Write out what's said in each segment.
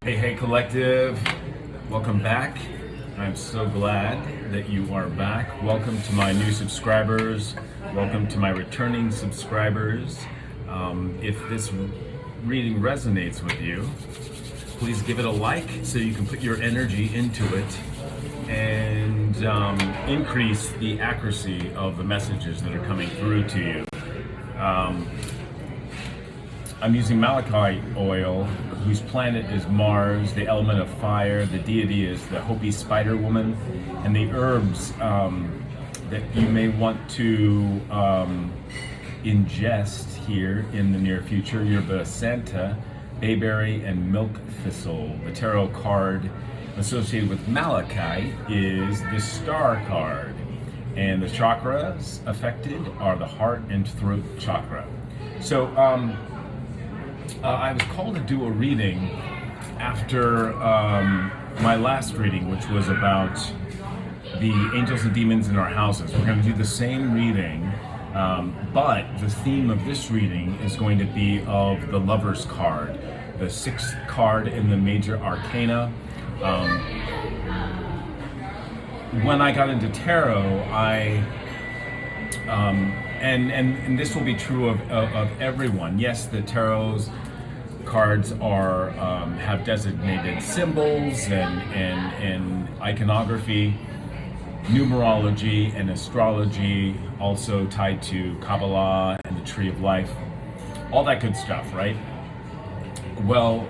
Hey collective, welcome back. I'm so glad that you are back. Welcome to my new subscribers. Welcome to my returning subscribers. If this reading resonates with you, please give it a like so you can put your energy into it and increase the accuracy of the messages that are coming through to you. I'm using malachite oil, whose planet is Mars, the element of fire. The deity is the Hopi spider woman, and the herbs that you may want to ingest here in the near future: yerba santa, bayberry, and milk thistle. The tarot card associated with malachite is the star card, and the chakras affected are the heart and throat chakra. So I was called to do a reading after my last reading, which was about the angels and demons in our houses. We're going to do the same reading, but the theme of this reading is going to be of the Lover's card, the sixth card in the major arcana. When I got into tarot, and this will be true of everyone. Yes, the tarot's cards are have designated symbols and iconography, numerology and astrology, also tied to Kabbalah and the Tree of Life, all that good stuff, right? Well,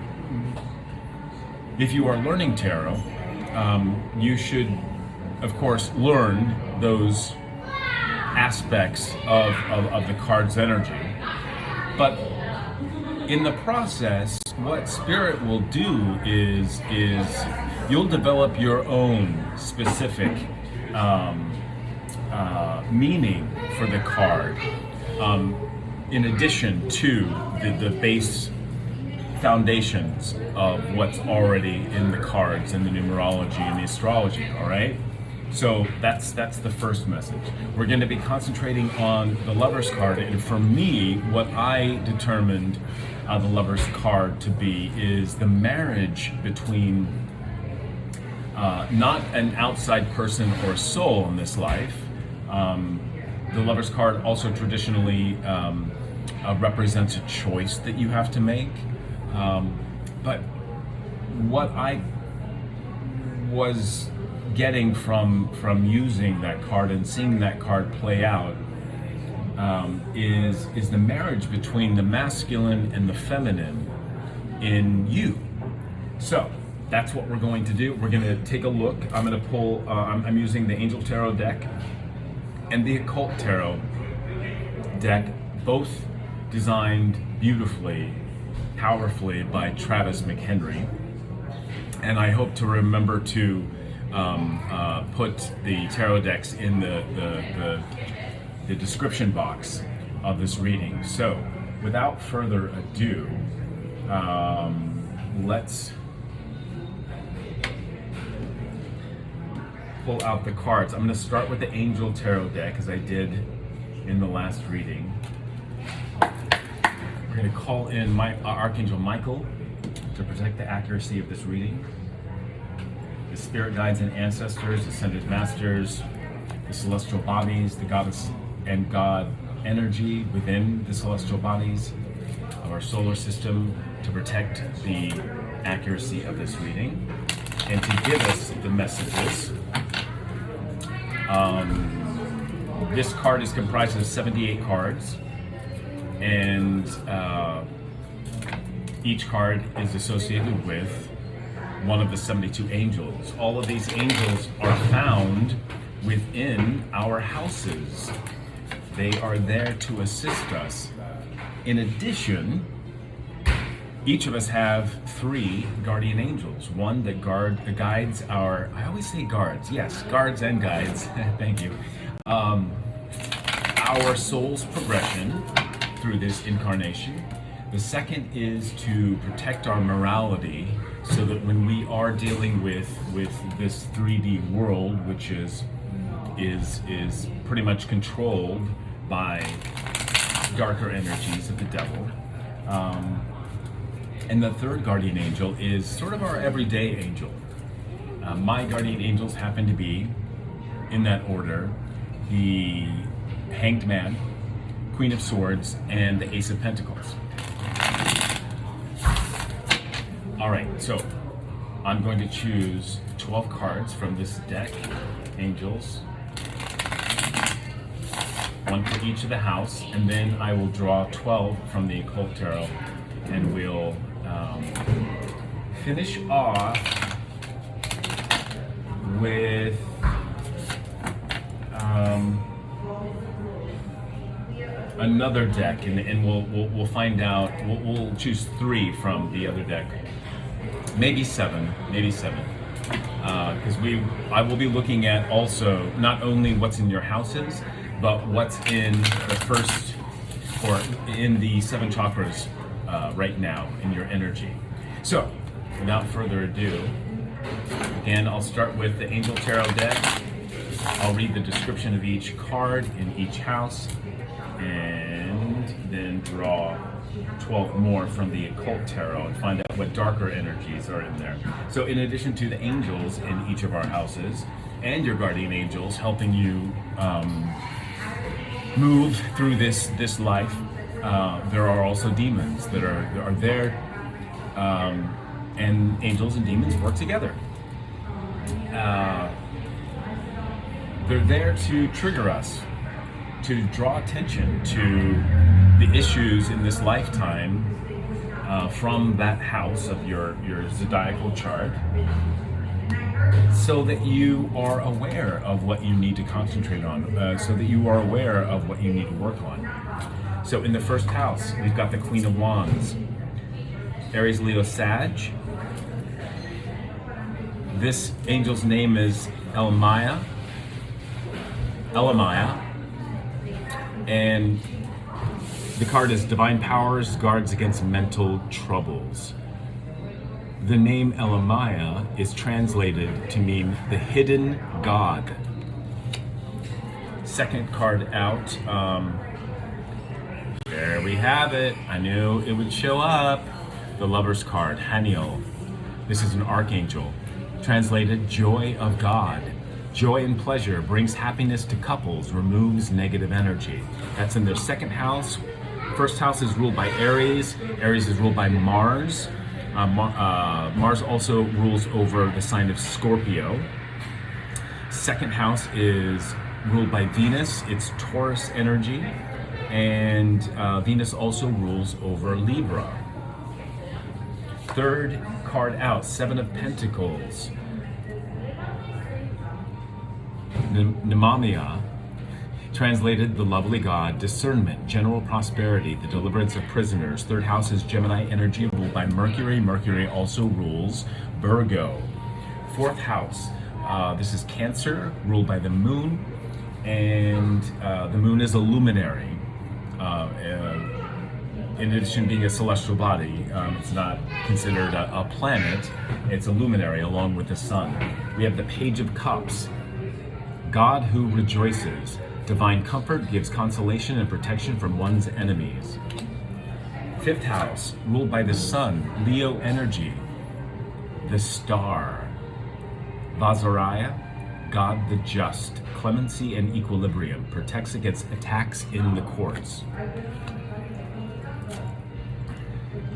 if you are learning tarot, you should, of course, learn those aspects of the card's energy. But in the process, what Spirit will do is you'll develop your own specific meaning for the card, in addition to the base foundations of what's already in the cards and the numerology and the astrology, all right? So that's the first message. We're going to be concentrating on the Lover's card, and for me, what I determined the Lover's card to be is the marriage between not an outside person or soul in this life. The Lover's card also traditionally represents a choice that you have to make. But what I was getting from using that card and seeing that card play out is the marriage between the masculine and the feminine in you. So that's what we're going to do. We're going to take a look. I'm going to pull. I'm using the Angel Tarot deck and the Occult Tarot deck, both designed beautifully, powerfully by Travis McHenry. And I hope to remember to put the tarot decks in the description box of this reading. So, without further ado, let's pull out the cards. I'm going to start with the Angel Tarot deck, as I did in the last reading. We're going to call in my Archangel Michael to protect the accuracy of this reading. The spirit guides and ancestors, ascended masters, the celestial bodies, the goddess and god energy within the celestial bodies of our solar system to protect the accuracy of this reading and to give us the messages. This card is comprised of 78 cards, and each card is associated with one of the 72 angels. All of these angels are found within our houses. They are there to assist us. In addition, each of us have 3 guardian angels. One that guides our, I always say guards, yes, guards and guides, thank you. Our soul's progression through this incarnation. The second is to protect our morality, so that when we are dealing with this 3D world, which is pretty much controlled by darker energies of the devil, And the third guardian angel is sort of our everyday angel. My guardian angels happen to be, in that order, the Hanged Man, Queen of Swords, and the Ace of Pentacles. All right, so I'm going to choose 12 cards from this deck, angels, one for each of the house, and then I will draw 12 from the Occult Tarot, and we'll finish off with another deck, and we'll find out. We'll choose 3 from the other deck, maybe seven, because I will be looking at also not only what's in your houses, but what's in the first, or in the 7 chakras right now in your energy. So, without further ado, again, I'll start with the Angel Tarot deck. I'll read the description of each card in each house, and then draw 12 more from the Occult Tarot and find out what darker energies are in there. So in addition to the angels in each of our houses, and your guardian angels helping you move through this life, there are also demons that are there, and angels and demons work together. They're there to trigger us, to draw attention to the issues in this lifetime from that house of your zodiacal chart, so that you are aware of what you need to concentrate on, so that you are aware of what you need to work on. So in the first house, we've got the Queen of Wands, Aries, Leo, Sag. This angel's name is Elamaya, and the card is Divine Powers Guards Against Mental Troubles. The name Elamaya is translated to mean the hidden God. Second card out, there we have it. I knew it would show up. The Lover's card, Haniel. This is an archangel. Translated, Joy of God. Joy and pleasure brings happiness to couples, removes negative energy. That's in their second house. First house is ruled by Aries. Aries is ruled by Mars. Mars also rules over the sign of Scorpio. Second house is ruled by Venus. It's Taurus energy. And Venus also rules over Libra. Third card out, Seven of Pentacles. Nemamia, translated the lovely God, discernment, general prosperity, the deliverance of prisoners. Third house is Gemini energy, ruled by Mercury. Mercury also rules Virgo. Fourth house, this is Cancer, ruled by the Moon, and the Moon is a luminary. In addition to being a celestial body, it's not considered a planet, it's a luminary along with the Sun. We have the Page of Cups, God who rejoices. Divine comfort gives consolation and protection from one's enemies. Fifth house, ruled by the Sun, Leo energy, the Star. Vazaraya, God the just, clemency and equilibrium, protects against attacks in the courts.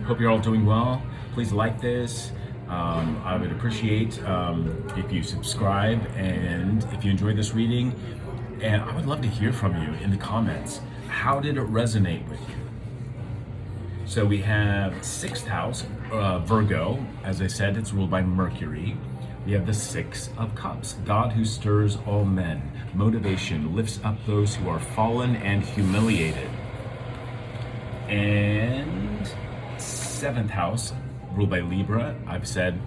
Hope you're all doing well. Please like this. I would appreciate if you subscribe, and if you enjoyed this reading, and I would love to hear from you in the comments. How did it resonate with you? So we have sixth house, Virgo. As I said, it's ruled by Mercury. We have the Six of Cups, God who stirs all men. Motivation lifts up those who are fallen and humiliated. And seventh house, ruled by Libra. I've said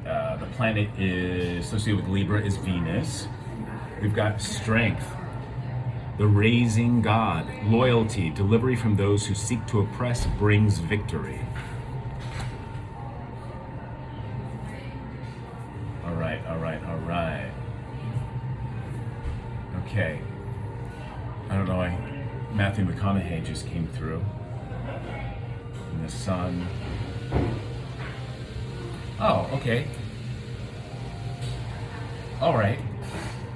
the planet is associated with Libra is Venus. We've got strength, the raising God, loyalty, delivery from those who seek to oppress brings victory. All right. Okay. I don't know, Matthew McConaughey just came through. Sun. Oh, okay. All right.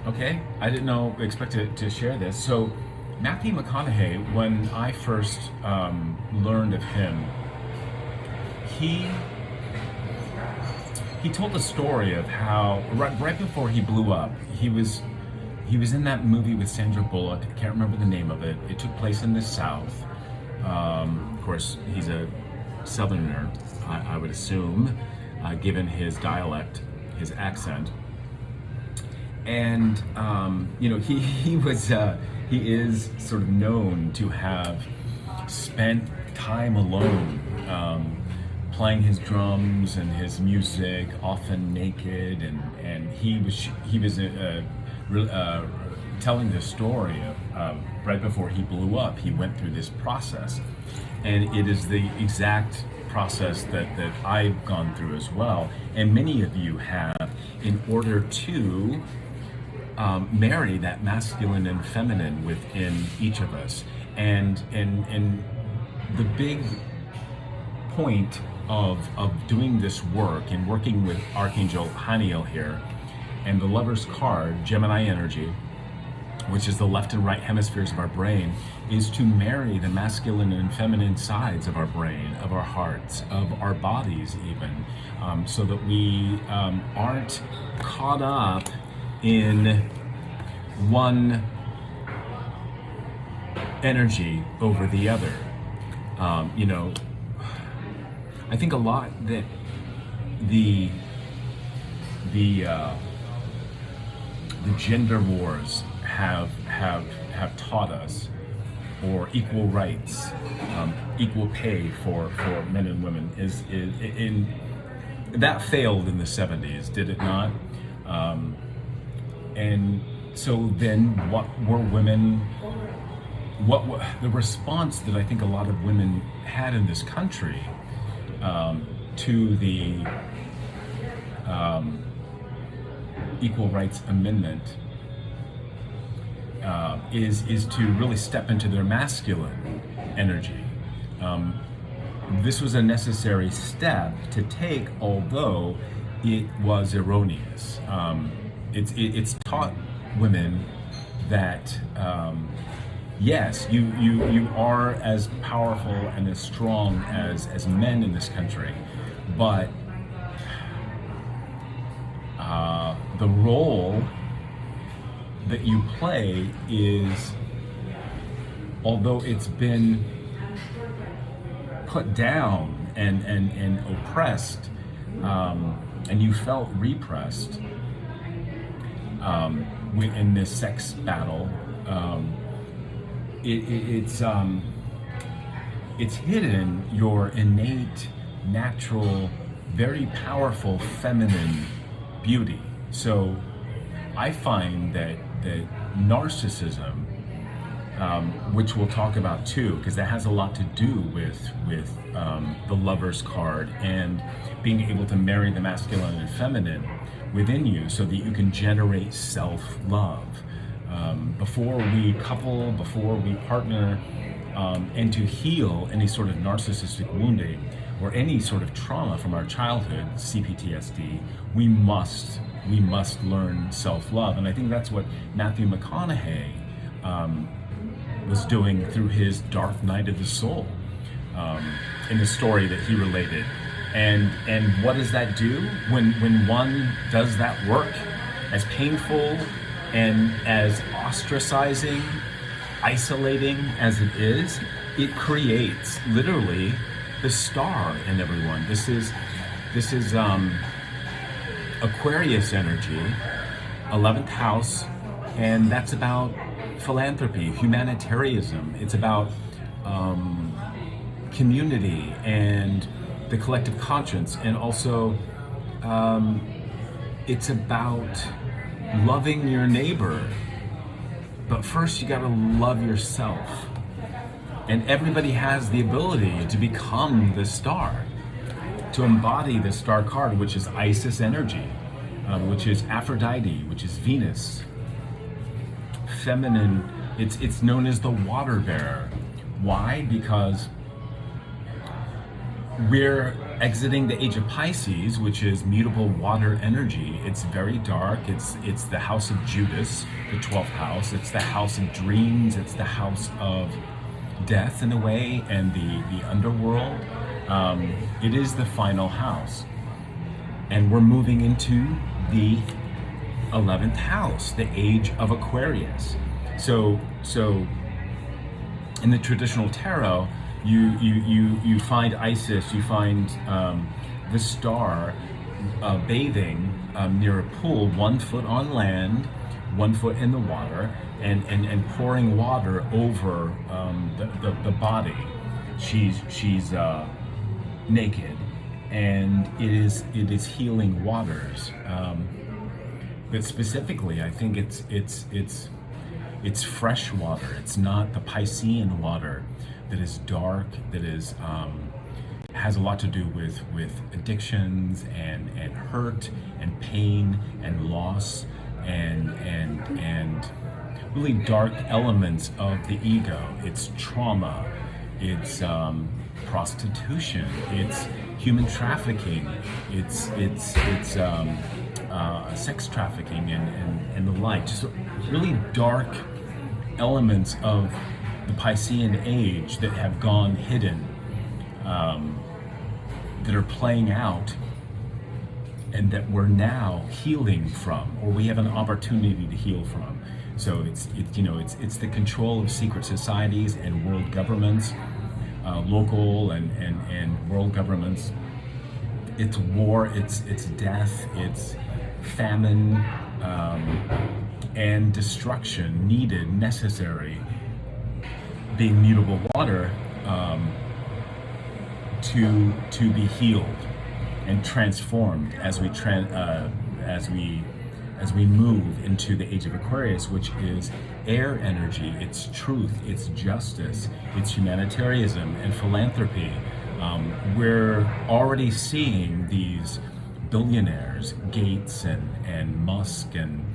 Okay. I didn't expect to share this. So, Matthew McConaughey, when I first learned of him, he told the story of how right before he blew up, he was in that movie with Sandra Bullock. I can't remember the name of it. It took place in the South. Of course, he's a Southerner, I would assume, given his dialect, his accent. And he is sort of known to have spent time alone, playing his drums and his music, often naked, and he was telling the story of right before he blew up, he went through this process, and it is the exact process that I've gone through as well, and many of you have, in order to marry that masculine and feminine within each of us. And the big point of doing this work and working with Archangel Haniel here, and the Lover's card, Gemini energy, which is the left and right hemispheres of our brain, is to marry the masculine and feminine sides of our brain, of our hearts, of our bodies even, so that we aren't caught up in one energy over the other. I think a lot that the gender wars have taught us, or equal rights, equal pay for men and women, is in that failed in the 70s, did it not? And so then, what were women? What the response that I think a lot of women had in this country to the Equal Rights Amendment is to really step into their masculine energy. This was a necessary step to take, although it was erroneous. It's taught women that yes, you are as powerful and as strong as men in this country, but the role that you play is, although it's been put down and oppressed, and you felt repressed in this sex battle, it's hidden your innate, natural, very powerful feminine beauty. So I find that narcissism, which we'll talk about too, because that has a lot to do with the Lover's card and being able to marry the masculine and feminine within you, so that you can generate self-love. Before we couple, before we partner, and to heal any sort of narcissistic wounding or any sort of trauma from our childhood, CPTSD, we must learn self-love. And I think that's what Matthew McConaughey was doing through his dark night of the soul, in the story that he related. And what does that do when one does that work, as painful and as ostracizing, isolating as it is? It creates literally the star in everyone. This is Aquarius energy, 11th house, and that's about philanthropy, humanitarianism. It's about community and the collective conscience, and also it's about loving your neighbor. But first you gotta love yourself. And everybody has the ability to become the star, to embody the star card, which is Isis energy, which is Aphrodite, which is Venus. Feminine, it's known as the water bearer. Why? Because we're exiting the age of Pisces, which is mutable water energy. It's very dark. It's the house of Judas, the 12th house. It's the house of dreams. It's the house of death in a way, and the underworld. It is the final house. And we're moving into the 11th house, the age of Aquarius. So in the traditional tarot, you find Isis, you find the star bathing near a pool, 1 foot on land, 1 foot in the water, and pouring water over the body. She's naked, and it is healing waters. But specifically, I think it's fresh water. It's not the Piscean water that is dark, that is has a lot to do with addictions and hurt and pain and loss and really dark elements of the ego. It's trauma, it's prostitution, it's human trafficking, it's sex trafficking and the like. Just really dark elements of the Piscean age that have gone hidden, that are playing out, and that we're now healing from, or we have an opportunity to heal from. So it's the control of secret societies and world governments, local and world governments. It's war, it's death, it's famine, and destruction needed, necessary, being mutable water, to be healed and transformed as we move into the age of Aquarius, which is air energy. It's truth, it's justice, it's humanitarianism and philanthropy. We're already seeing these billionaires, Gates and Musk and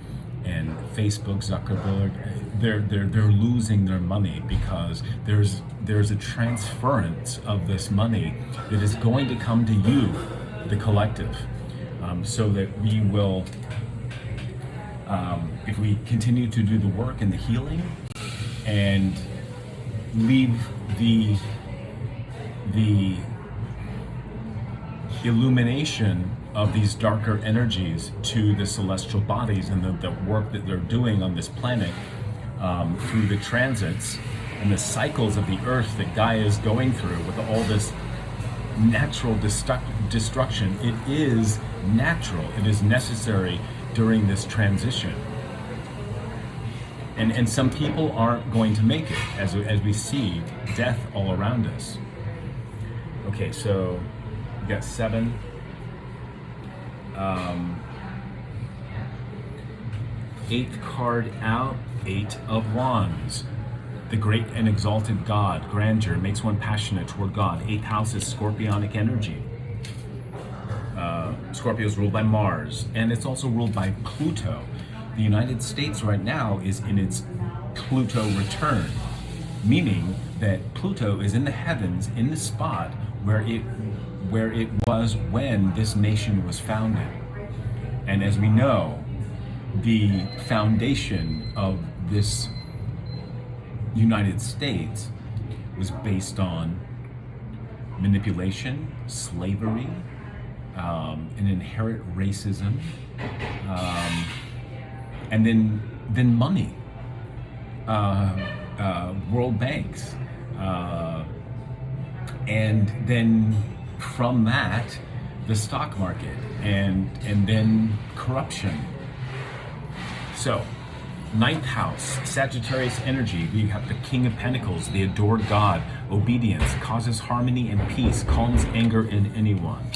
Facebook, Zuckerberg. They're losing their money because there's a transference of this money that is going to come to you, the collective, so that we will, if we continue to do the work and the healing and leave the illumination of these darker energies to the celestial bodies and the work that they're doing on this planet, through the transits and the cycles of the earth that Gaia is going through with all this natural destruction. It is natural, it is necessary during this transition. And some people aren't going to make it, as we see death all around us. Okay, so we got 7. 8th card out, 8 of Wands. The great and exalted God, grandeur, makes one passionate toward God. 8th house is scorpionic energy. Scorpio is ruled by Mars, and it's also ruled by Pluto. The United States right now is in its Pluto return, meaning that Pluto is in the heavens, in the spot where it was when this nation was founded. And as we know, the foundation of this United States was based on manipulation, slavery, an inherent racism, and then money, world banks, and then from that, the stock market, and then corruption. So, 9th house, Sagittarius energy. We have the King of Pentacles, the adored God. Obedience causes harmony and peace, calms anger in anyone.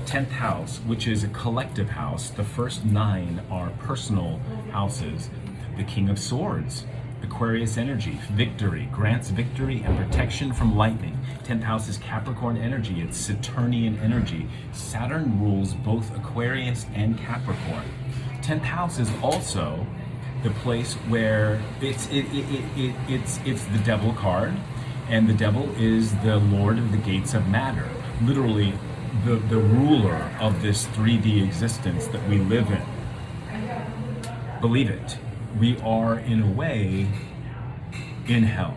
10th house, which is a collective house. The first 9 are personal houses. The King of Swords, Aquarius energy, victory, grants victory and protection from lightning. 10th house is Capricorn energy, it's Saturnian energy. Saturn rules both Aquarius and Capricorn. 10th house is also the place where it's the devil card, and the devil is the lord of the gates of matter. literally the ruler of this 3D existence that we live in. Believe it, we are in a way in hell.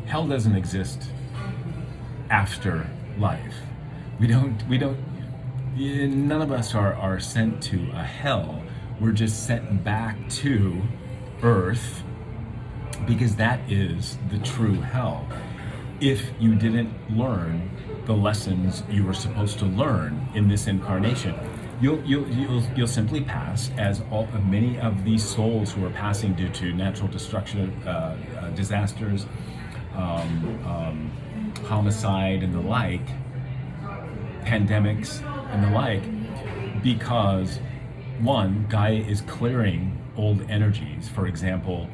Hell doesn't exist after life. None of us are sent to a hell. We're just sent back to Earth, because that is the true hell. If you didn't learn the lessons you were supposed to learn in this incarnation, you'll simply pass as many of these souls who are passing due to natural destruction, disasters, homicide and the like, pandemics and the like, because one, Gaia is clearing old energies. For example,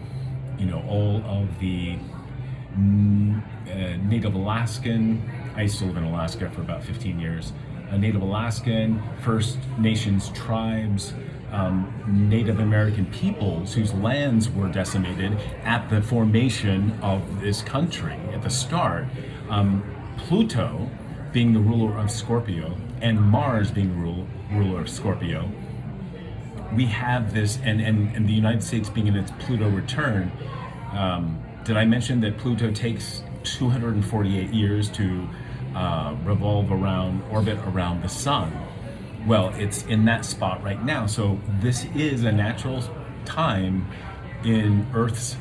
all of the Native Alaskan, I used to live in Alaska for about 15 years, Native Alaskan, First Nations tribes, Native American peoples whose lands were decimated at the formation of this country at the start. Pluto being the ruler of Scorpio and Mars being the ruler of Scorpio. We have this, and the United States being in its Pluto return. Did I mention that Pluto takes 248 years to orbit around the sun? Well, it's in that spot right now. So this is a natural time in Earth's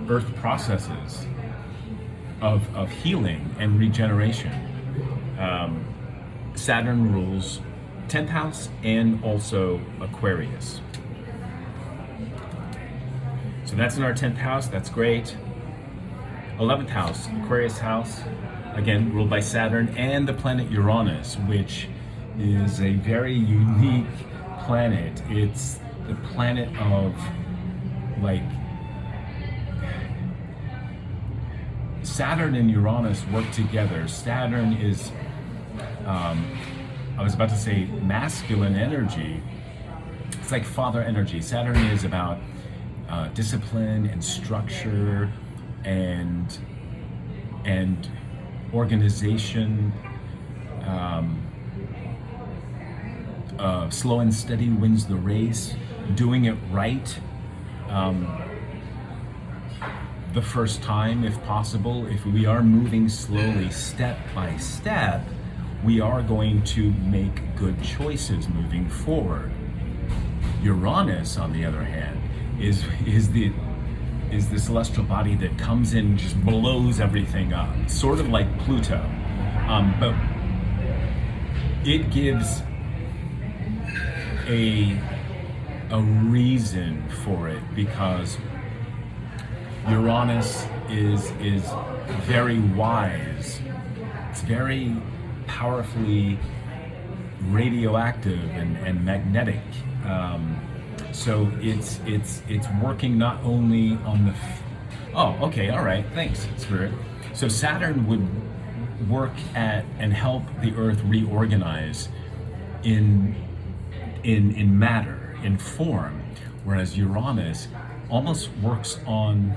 Earth processes of healing and regeneration. Saturn rules 10th house and also Aquarius. So that's in our 10th house, that's great. 11th house, Aquarius house, again ruled by Saturn and the planet Uranus, which is a very unique planet. It's the planet of, like, Saturn and Uranus work together. Saturn is, I was about to say masculine energy. It's like father energy. Saturn is about discipline and structure and organization. Slow and steady wins the race. Doing it right the first time, if possible. If we are moving slowly, step by step, we are going to make good choices moving forward. Uranus, on the other hand, is the celestial body that comes in and just blows everything up, sort of like Pluto, but it gives a reason for it, because Uranus is very wise. It's very powerfully radioactive and magnetic. So it's working not only on the. Oh, okay, all right. Thanks, Spirit. So Saturn would work at and help the Earth reorganize in matter, in form, whereas Uranus almost works on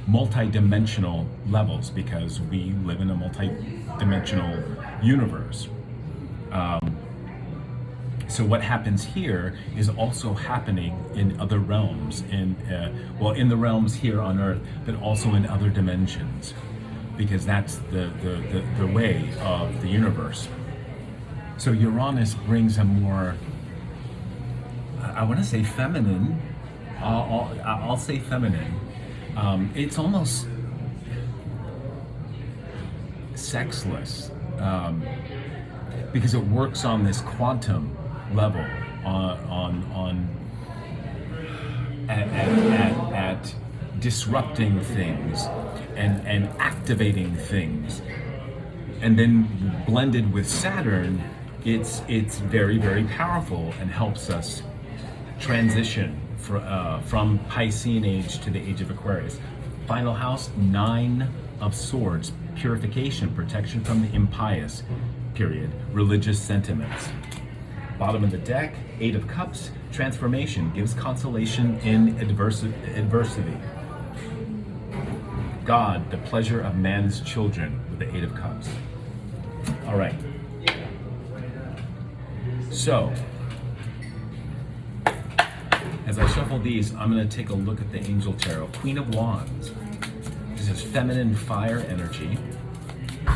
multi-dimensional levels, because we live in a multi-dimensional universe. So what happens here is also happening in other realms, in the realms here on Earth, but also in other dimensions, because that's the way of the universe. So Uranus brings a more, I want to say feminine. I'll say feminine. It's almost sexless, because it works on this quantum level, at disrupting things and activating things, and then blended with Saturn, it's very, very powerful and helps us transition from Piscean age to the age of Aquarius. Final house, 9 of Swords, purification, protection from the impious, period, religious sentiments. Bottom of the deck, 8 of Cups, transformation, gives consolation in adversity. God, the pleasure of man's children, with the Eight of Cups. All right. So, as I shuffle these, I'm going to take a look at the Angel Tarot. Queen of Wands. This is feminine fire energy,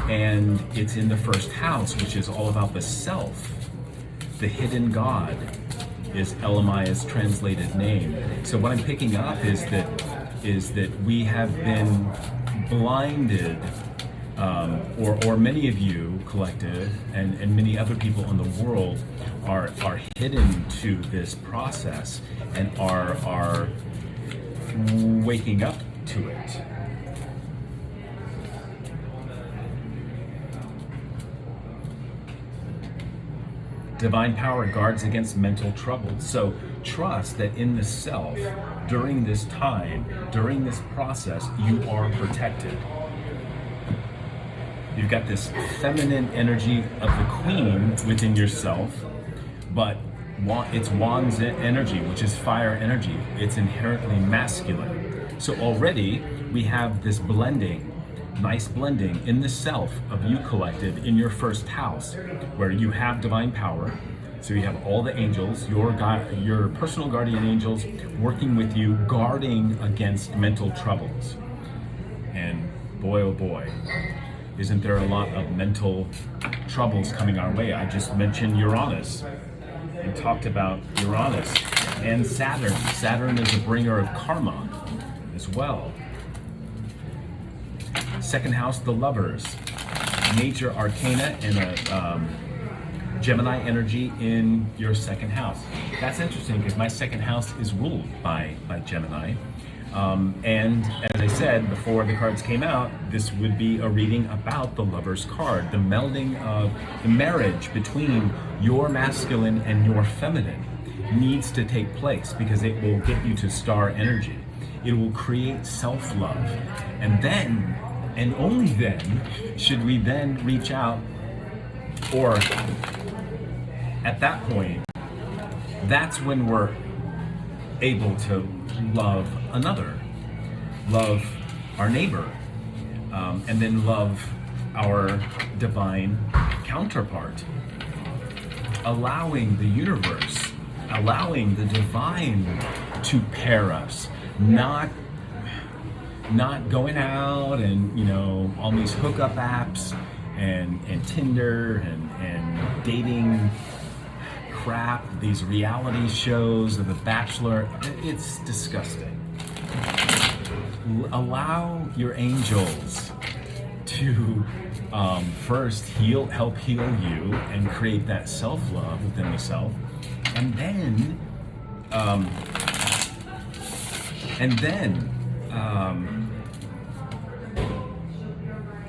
and it's in the first house, which is all about the self. The hidden God is Elamiah's translated name. So what I'm picking up is that we have been blinded, or many of you, collective, and many other people in the world are hidden to this process and are waking up to it. Divine power guards against mental troubles. So trust that in the self, during this time, during this process, you are protected. You've got this feminine energy of the queen within yourself, but it's Wands energy, which is fire energy. It's inherently masculine. So already we have this blending, nice blending in the self of you, collective, in your first house, where you have divine power. So you have all the angels, your personal guardian angels, working with you, guarding against mental troubles. And boy, oh boy, isn't there a lot of mental troubles coming our way? I just mentioned Uranus and talked about Uranus and Saturn. Saturn is a bringer of karma as well. Second house, the Lovers. Major arcana and a Gemini energy in your second house. That's interesting because my second house is ruled by Gemini. And as I said before the cards came out, this would be a reading about the Lover's card, the melding of the marriage between your masculine and your feminine needs to take place because it will get you to star energy. It will create self-love. And then, and only then, should we then reach out, or at that point, that's when we're able to love another, love our neighbor, and then love our divine counterpart. Allowing the universe, allowing the divine to pair us, not going out and, all these hookup apps and Tinder and dating crap, these reality shows of The Bachelor. It's disgusting. Allow your angels to first help heal you and create that self-love within the self, and then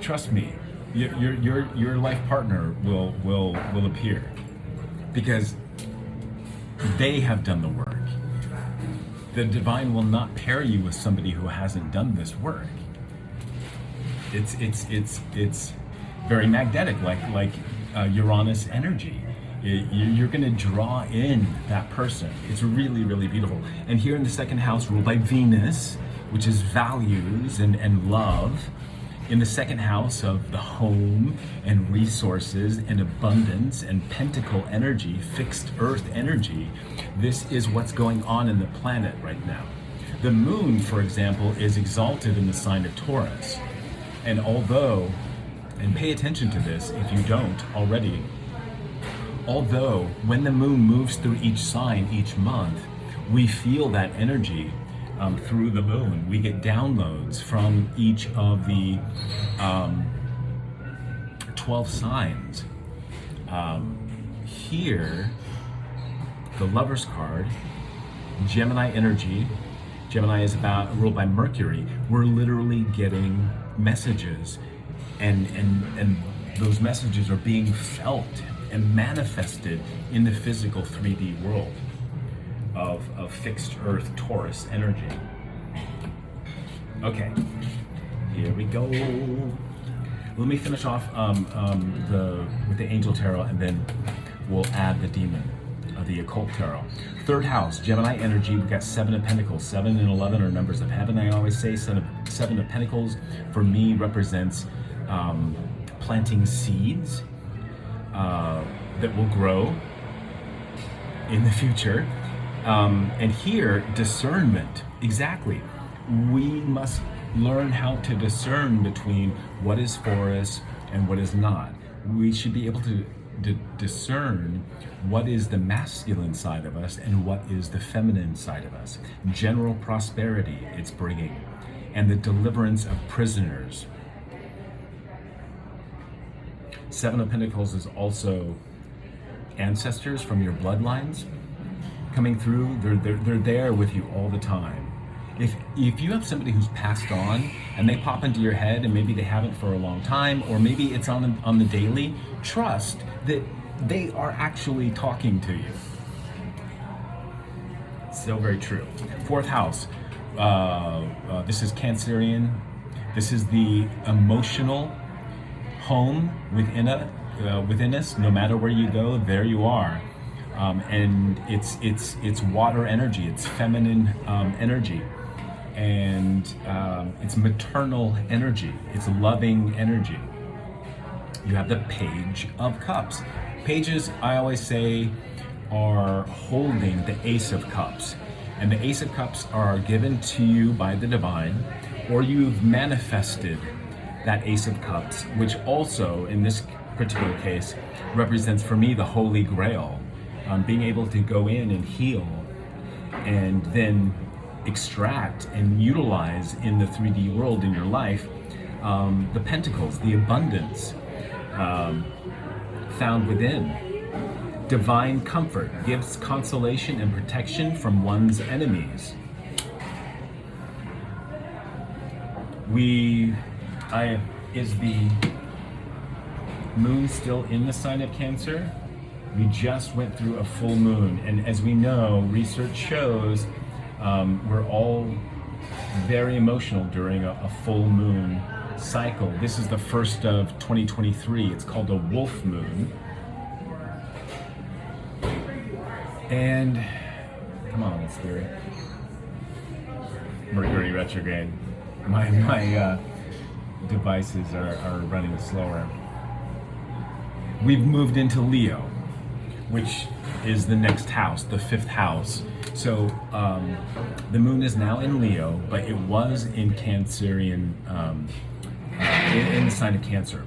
trust me, your life partner will appear because they have done the work. The divine will not pair you with somebody who hasn't done this work. It's very magnetic, like Uranus energy. You're going to draw in that person. It's really, really beautiful. And here in the second house, ruled by Venus, which is values and love, in the second house of the home and resources and abundance and pentacle energy, fixed earth energy, this is what's going on in the planet right now. The moon, for example, is exalted in the sign of Taurus. And pay attention to this if you don't already, although when the moon moves through each sign each month, we feel that energy through the moon. We get downloads from each of the 12 signs. Here, the Lover's card, Gemini energy. Gemini is ruled by Mercury. We're literally getting messages, and those messages are being felt and manifested in the physical 3D world of fixed earth Taurus energy. Okay, here we go. Let me finish off with the Angel Tarot, and then we'll add the Demon of the Occult Tarot. Third house, Gemini energy. We've got 7 of Pentacles. 7 and 11 are numbers of heaven. I always say 7 Seven of Pentacles for me represents planting seeds that will grow in the future. And here, discernment, exactly. We must learn how to discern between what is for us and what is not. We should be able to discern what is the masculine side of us and what is the feminine side of us. General prosperity it's bringing, and the deliverance of prisoners. Seven of Pentacles is also ancestors from your bloodlines coming through. They're there with you all the time. If you have somebody who's passed on and they pop into your head and maybe they haven't for a long time, or maybe it's on the daily, trust that they are actually talking to you. So very true. Fourth house, this is Cancerian. This is the emotional home within us. No matter where you go, there you are. And it's water energy, it's feminine energy. And it's maternal energy, it's loving energy. You have the Page of Cups. Pages, I always say, are holding the Ace of Cups. And the Ace of Cups are given to you by the divine, or you've manifested that Ace of Cups, which also, in this particular case, represents for me the Holy Grail. Being able to go in and heal and then extract and utilize in the 3D world in your life the pentacles, the abundance found within. Divine comfort gives consolation and protection from one's enemies. Is the moon still in the sign of Cancer? We just went through a full moon, and as we know, research shows we're all very emotional during a full moon cycle. This is the first of 2023. It's called a wolf moon. And come on, Spirit. Mercury retrograde. My devices are running slower. We've moved into Leo, which is the next house, the fifth house. So the moon is now in Leo, but it was in Cancerian, in the sign of Cancer.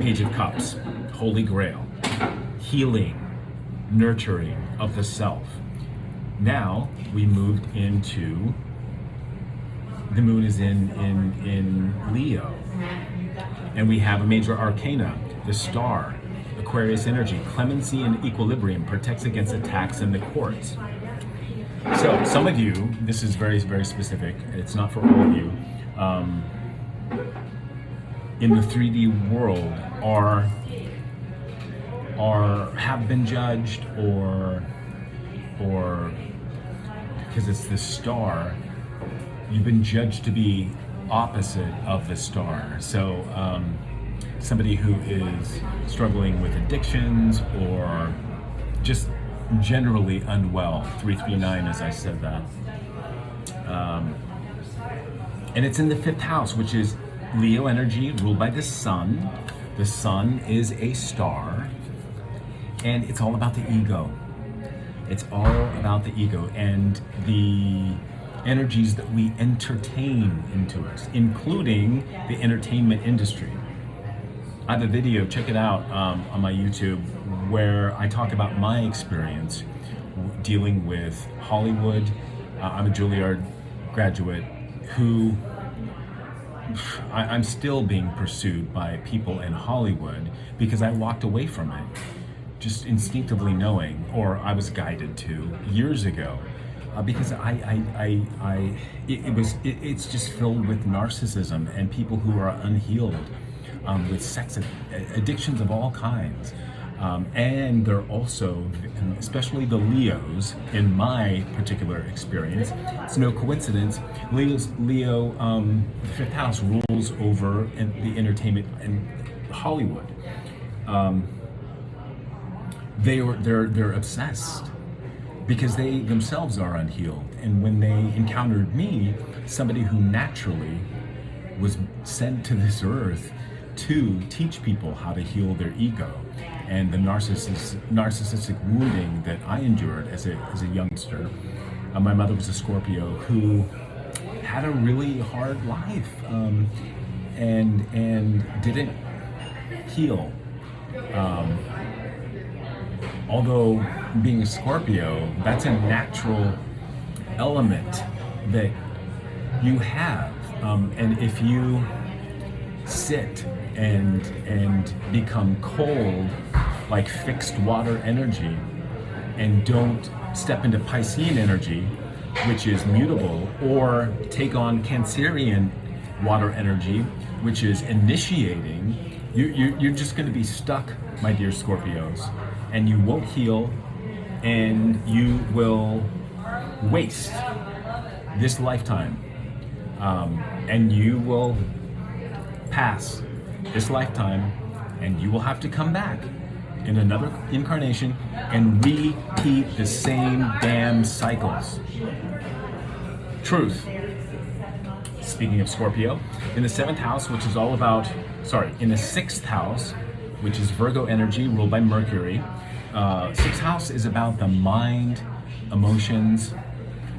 Page of Cups, Holy Grail, healing, nurturing of the self. Now we moved into, the moon is in Leo, and we have a major arcana, the star, Aquarius energy, clemency and equilibrium, protects against attacks in the courts. So some of you, this is very, very specific, it's not for all of you, in the 3D world have been judged, or because it's the star, you've been judged to be opposite of the star. So somebody who is struggling with addictions or just generally unwell, 339 as I said that. And it's in the fifth house, which is Leo energy ruled by the sun. The sun is a star, and it's all about the ego. It's all about the ego and the energies that we entertain into us, including the entertainment industry. I have a video, check it out on my YouTube, where I talk about my experience dealing with Hollywood. I'm a Juilliard graduate who I'm still being pursued by people in Hollywood because I walked away from it, just instinctively knowing, or I was guided to years ago, because it's just filled with narcissism and people who are unhealed, with sex addictions of all kinds. And they're also, especially the Leos, in my particular experience, it's no coincidence, Leo, the fifth house rules over the entertainment and Hollywood. They're obsessed because they themselves are unhealed. And when they encountered me, somebody who naturally was sent to this earth to teach people how to heal their ego and the narcissistic wounding that I endured as a youngster. My mother was a Scorpio who had a really hard life and didn't heal. Although being a Scorpio, that's a natural element that you have. And if you sit and become cold, like fixed water energy, and don't step into Piscean energy, which is mutable, or take on Cancerian water energy, which is initiating, you're just going to be stuck, my dear Scorpios, and you won't heal, and you will waste this lifetime, and you will pass this lifetime, and you will have to come back in another incarnation and repeat the same damn cycles. Truth. Speaking of Scorpio, in the 7th house, which is all about, in the 6th house, which is Virgo energy ruled by Mercury, 6th house is about the mind, emotions,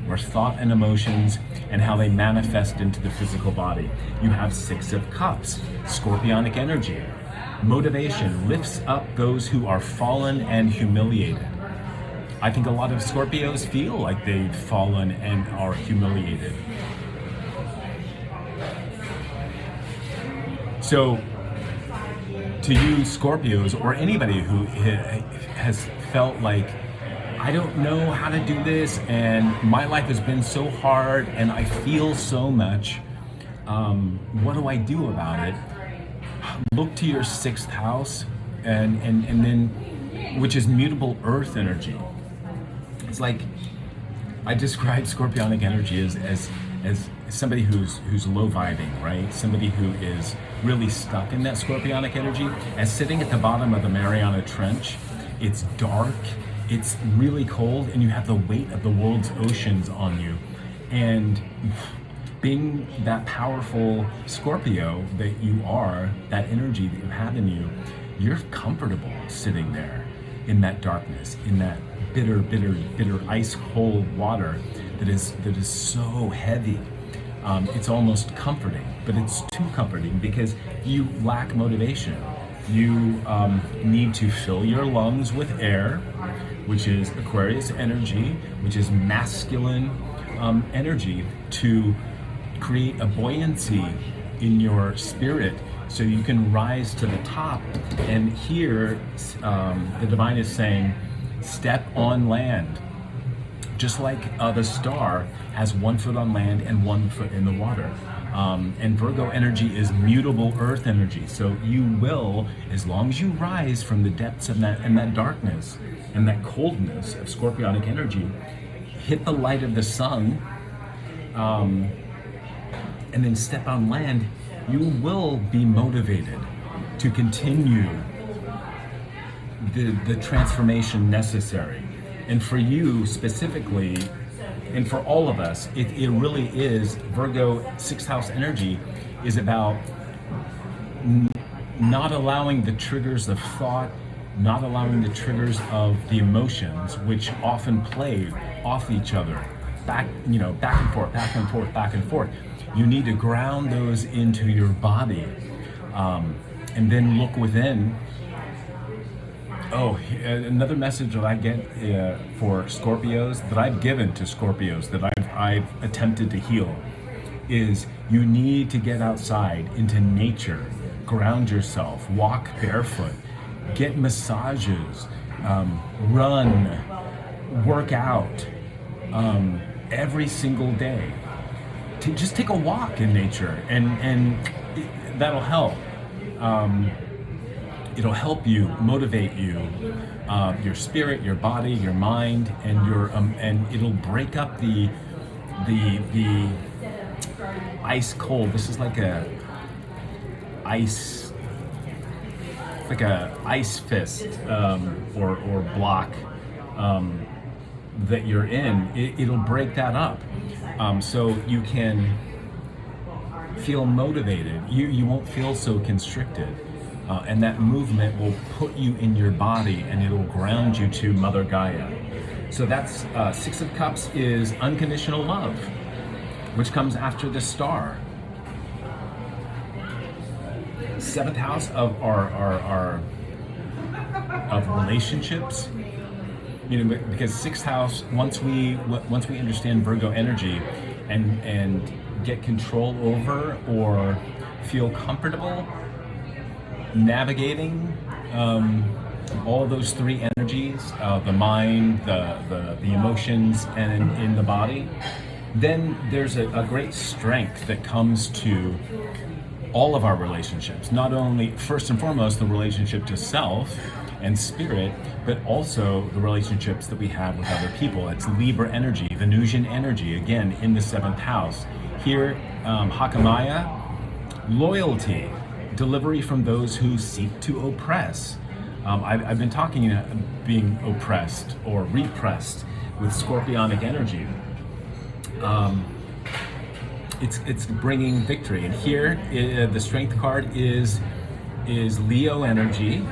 or thought and emotions, and how they manifest into the physical body. You have 6 of Cups, Scorpionic energy. Motivation lifts up those who are fallen and humiliated. I think a lot of Scorpios feel like they've fallen and are humiliated. So, to you Scorpios, or anybody who has felt like, I don't know how to do this, and my life has been so hard, and I feel so much, what do I do about it? Look to your 6th house, and then, which is mutable earth energy. It's like, I describe Scorpionic energy as somebody who's low vibing, right? Somebody who is really stuck in that Scorpionic energy, as sitting at the bottom of the Mariana Trench. It's dark, it's really cold, and you have the weight of the world's oceans on you. And being that powerful Scorpio that you are, that energy that you have in you, you're comfortable sitting there in that darkness, in that bitter ice cold water that is so heavy. It's almost comforting, but it's too comforting because you lack motivation. You need to fill your lungs with air, which is Aquarius energy, which is masculine energy, to create a buoyancy in your spirit so you can rise to the top. And here the divine is saying, step on land. Just like the star has 1 foot on land and 1 foot in the water. And Virgo energy is mutable earth energy. So you will, as long as you rise from the depths of that darkness and that coldness of Scorpionic energy, hit the light of the sun, and then step on land, you will be motivated to continue the transformation necessary. And for you specifically, and for all of us, it really is, Virgo 6th house energy is about not allowing the triggers of thought, not allowing the triggers of the emotions, which often play off each other, back and forth. You need to ground those into your body, and then look within. Oh, another message that I get for Scorpios, that I've given to Scorpios, that I've attempted to heal, is you need to get outside into nature, ground yourself, walk barefoot, get massages, run, work out every single day. Just take a walk in nature, and that'll help. It'll help you, motivate you, your spirit, your body, your mind, and and it'll break up the ice cold. This is like a ice fist or block. that you're in, it'll break that up. So you can feel motivated. You won't feel so constricted. And that movement will put you in your body and it'll ground you to Mother Gaia. So that's Six of Cups is unconditional love, which comes after the star. Seventh house of our of relationships. You know, because sixth house, once we understand Virgo energy and get control over or feel comfortable navigating all those three energies, the mind, the emotions, and in the body, then there's a great strength that comes to all of our relationships. Not only, first and foremost, the relationship to self and spirit, but also the relationships that we have with other people. It's Libra energy, Venusian energy, again, in the seventh house. Here, Hakamaya, loyalty, delivery from those who seek to oppress. I've been talking being oppressed or repressed with Scorpionic energy. It's bringing victory. And here, the Strength card is Leo energy,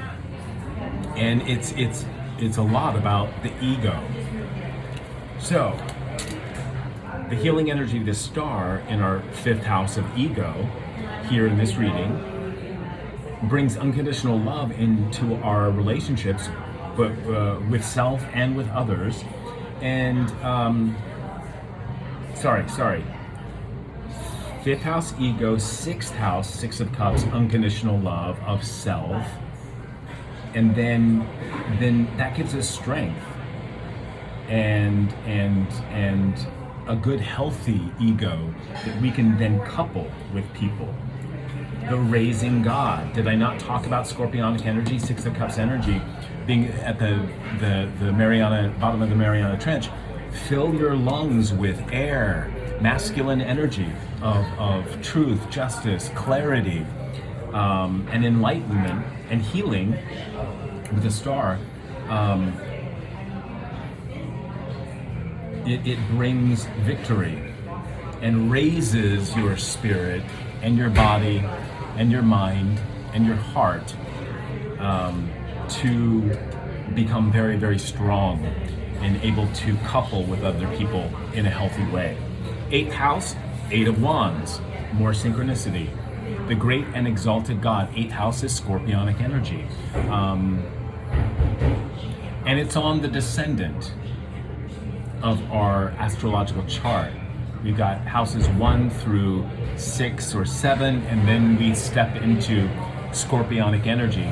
and it's a lot about the ego. So, the healing energy of the star in our fifth house of ego, here in this reading, brings unconditional love into our relationships, but with self and with others. And fifth house ego, sixth house, Six of Cups, unconditional love of self, and then that gives us strength and a good healthy ego that we can then couple with people. The raising God. Did I not talk about Scorpionic energy, Six of Cups energy, being at the Mariana, bottom of the Mariana Trench? Fill your lungs with air, masculine energy of truth, justice, clarity, and enlightenment and healing with the star. It brings victory and raises your spirit and your body and your mind and your heart to become very, very strong and able to couple with other people in a healthy way. Eighth house, Eight of Wands, more synchronicity. The great and exalted God. Eighth house is Scorpionic energy. And it's on the descendant of our astrological chart. We've got houses 1 through 6 or 7, and then we step into Scorpionic energy.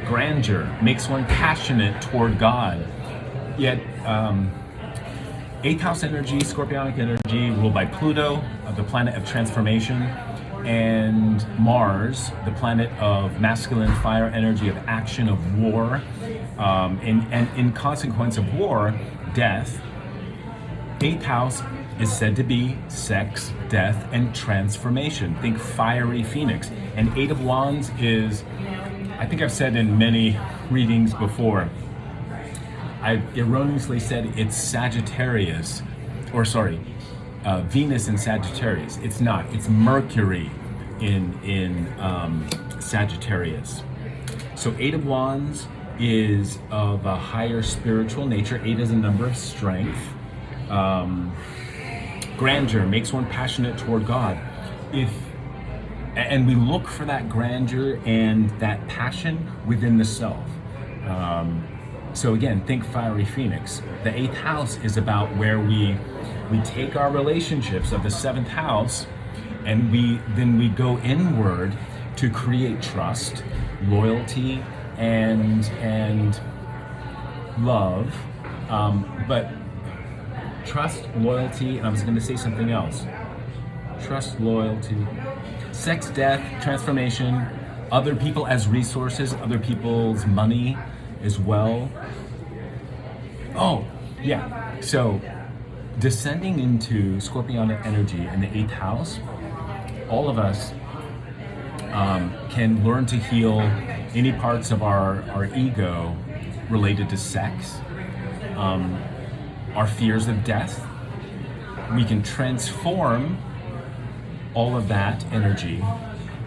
Grandeur makes one passionate toward God. Yet, eighth house energy, Scorpionic energy, ruled by Pluto, the planet of transformation, and Mars, the planet of masculine fire energy, of action, of war, and in consequence of war, death. Eighth house is said to be sex, death, and transformation. Think fiery phoenix. And Eight of Wands is, I think I've said in many readings before, I've erroneously said it's Sagittarius, or sorry, Venus in Sagittarius. It's not. It's Mercury in Sagittarius. So Eight of Wands is of a higher spiritual nature. 8 is a number of strength. Grandeur makes one passionate toward God. And we look for that grandeur and that passion within the self. So again, think fiery phoenix. The eighth house is about where we take our relationships of the seventh house, and we go inward to create trust, loyalty, and love. But trust, loyalty, and I was going to say something else. Trust, loyalty, sex, death, transformation, other people as resources, other people's money as well. Oh, yeah. So descending into Scorpionic energy in the eighth house, all of us can learn to heal any parts of our ego related to sex. our fears of death. We can transform all of that energy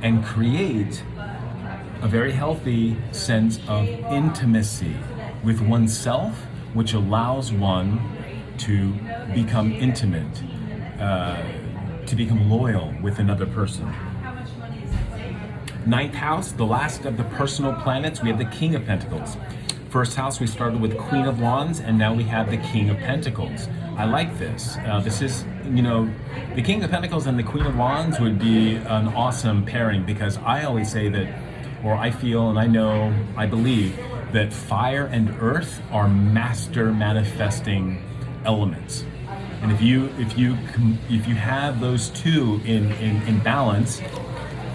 and create a very healthy sense of intimacy with oneself, which allows one to become intimate, to become loyal with another person. Ninth house, the last of the personal planets, we have the King of Pentacles. First house, we started with Queen of Wands, and now we have the King of Pentacles. I like this. This is, the King of Pentacles and the Queen of Wands would be an awesome pairing, because I always say that, or I feel and I know, I believe that fire and earth are master manifesting elements. And if you have those two in balance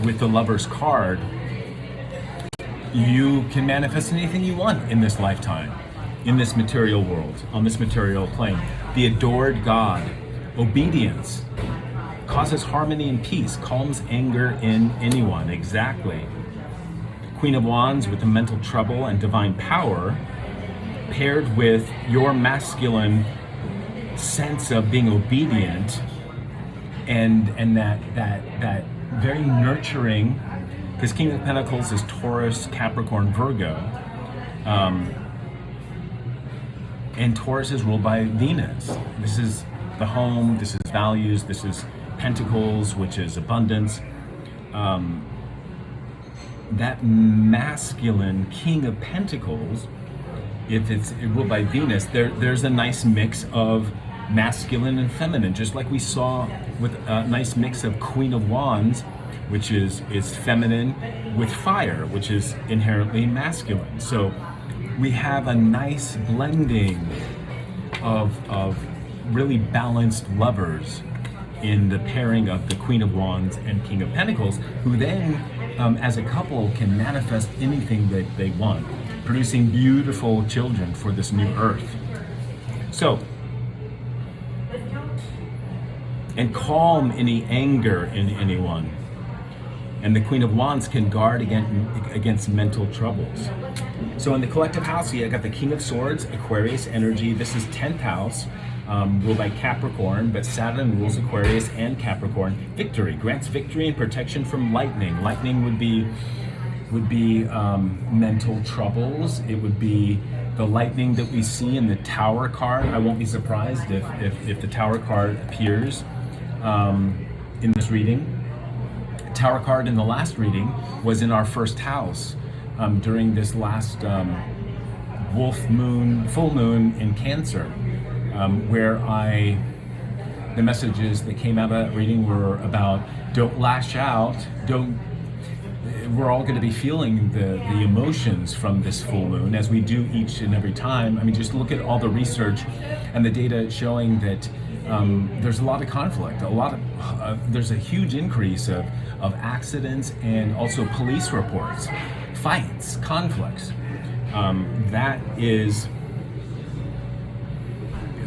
with the Lover's card, you can manifest anything you want in this lifetime, in this material world, on this material plane. The adored God, obedience, causes harmony and peace, calms anger in anyone. Exactly. Queen of Wands with the mental trouble and divine power, paired with your masculine sense of being obedient and that very nurturing, because King of Pentacles is Taurus, Capricorn, Virgo, and Taurus is ruled by Venus. This is the home, this is values, this is Pentacles, which is abundance. That masculine King of Pentacles, if it's ruled by Venus, there's a nice mix of masculine and feminine, just like we saw with a nice mix of Queen of Wands, which is feminine, with fire, which is inherently masculine. So we have a nice blending of really balanced lovers in the pairing of the Queen of Wands and King of Pentacles, who then, as a couple, can manifest anything that they want, producing beautiful children for this new earth. So, and calm any anger in anyone. And the Queen of Wands can guard against mental troubles. So in the collective house, I got the King of Swords, Aquarius energy. This is 10th house, ruled by Capricorn, but Saturn rules Aquarius and Capricorn. Victory, grants victory and protection from lightning. Lightning would be mental troubles. It would be the lightning that we see in the Tower card. I won't be surprised if the Tower card appears in this reading. Tower card in the last reading was in our first house during this last full moon in Cancer, where the messages that came out of that reading were about don't lash out, we're all going to be feeling the emotions from this full moon, as we do each and every time. I mean, just look at all the research and the data showing that there's a lot of conflict, there's a huge increase of accidents and also police reports, fights, conflicts. That is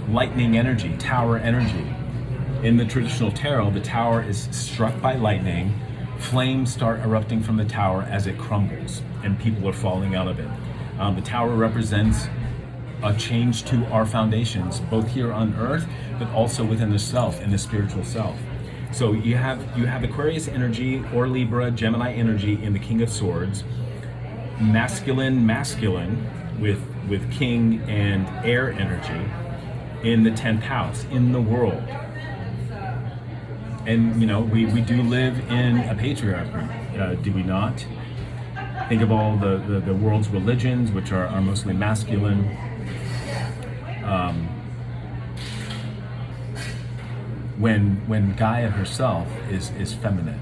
lightning energy, tower energy. In the traditional tarot, the tower is struck by lightning, flames start erupting from the tower as it crumbles, and people are falling out of it. The tower represents a change to our foundations, both here on earth, but also within the self, in the spiritual self. So you have Aquarius energy or Libra, Gemini energy in the King of Swords, masculine with King and Air energy in the 10th house, in the world. And we do live in a patriarchy, do we not? Think of all the world's religions, which are mostly masculine. When Gaia herself is feminine.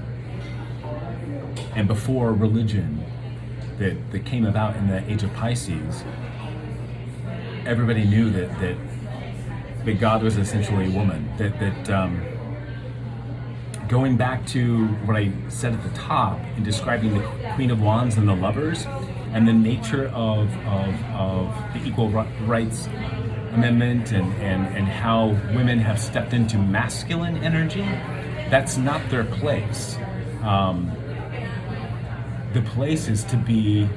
And before religion that came about in the age of Pisces, everybody knew that God was essentially a woman. That going back to what I said at the top in describing the Queen of Wands and the Lovers, and the nature of the Equal Rights Amendment and how women have stepped into masculine energy, that's not their place. The place is to be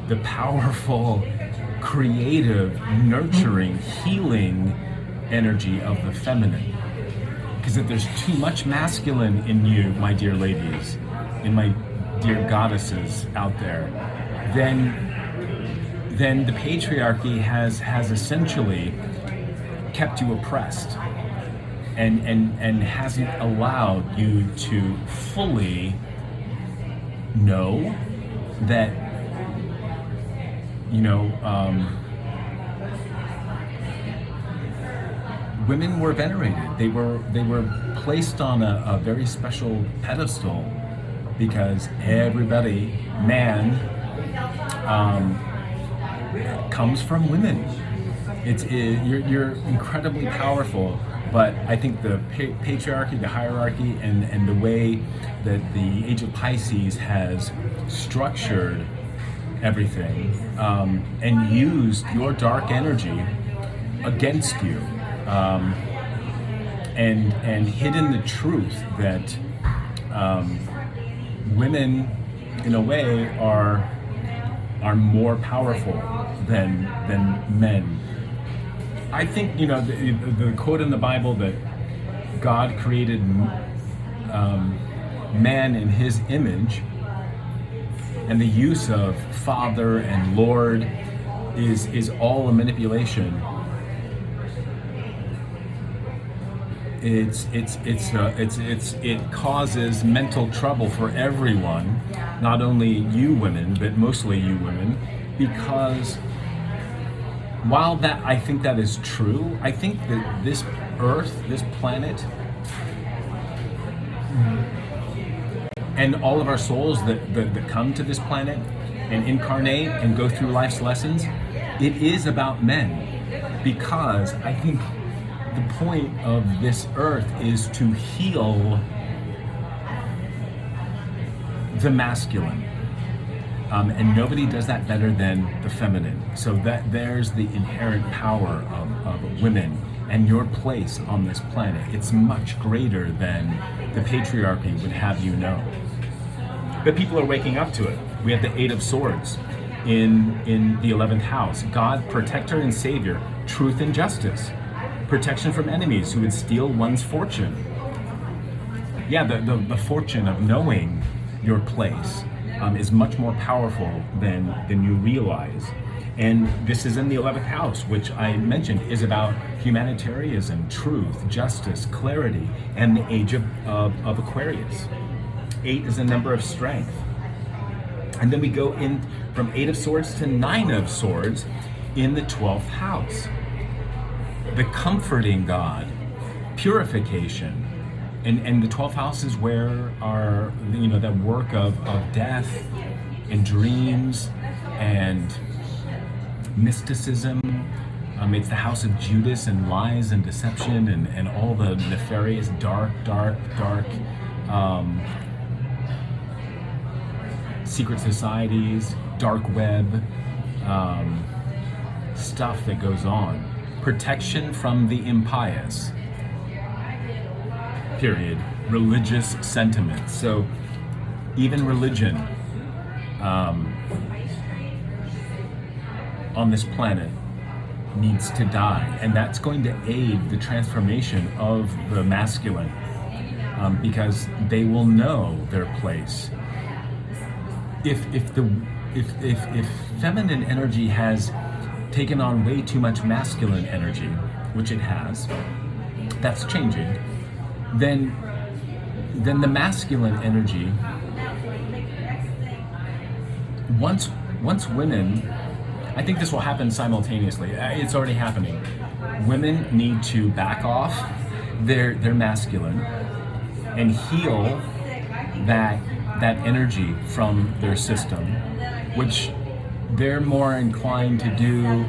the powerful, creative, nurturing, healing energy of the feminine. Because if there's too much masculine in you, my dear ladies, in my dear goddesses out there, then the patriarchy has essentially kept you oppressed and hasn't allowed you to fully know that, women were venerated. They were placed on a very special pedestal because everybody, man, comes from women. You're incredibly powerful, but I think the patriarchy, the hierarchy, and the way that the Age of Pisces has structured everything and used your dark energy against you, and hidden the truth that women, in a way, are more powerful than men. I think the quote in the Bible that God created man in His image, and the use of Father and Lord is all a manipulation. It causes mental trouble for everyone, not only you women, but mostly you women, because while I think that is true, I think that this Earth, this planet, and all of our souls that come to this planet and incarnate and go through life's lessons, it is about men, because I think the point of this earth is to heal the masculine, and nobody does that better than the feminine. So that there's the inherent power of women and your place on this planet. It's much greater than the patriarchy would have you know. But people are waking up to it. We have the Eight of Swords in the 11th house. God, protector and savior, truth and justice. Protection from enemies who would steal one's fortune. Yeah, the fortune of knowing your place is much more powerful than you realize. And this is in the 11th house, which I mentioned is about humanitarianism, truth, justice, clarity, and the age of Aquarius. 8 is a number of strength. And then we go in from 8 of Swords to 9 of Swords in the 12th house. The comforting God, purification, and the 12th house is where our, that work of death and dreams and mysticism. It's the house of Judas and lies and deception and all the nefarious, dark, secret societies, dark web, stuff that goes on. Protection from the impious, period. Religious sentiments. So even religion on this planet needs to die, and that's going to aid the transformation of the masculine, because they will know their place. If feminine energy has taken on way too much masculine energy, which it has, that's changing, then the masculine energy, once women, I think this will happen simultaneously, it's already happening, women need to back off their masculine and heal that energy from their system, which they're more inclined to do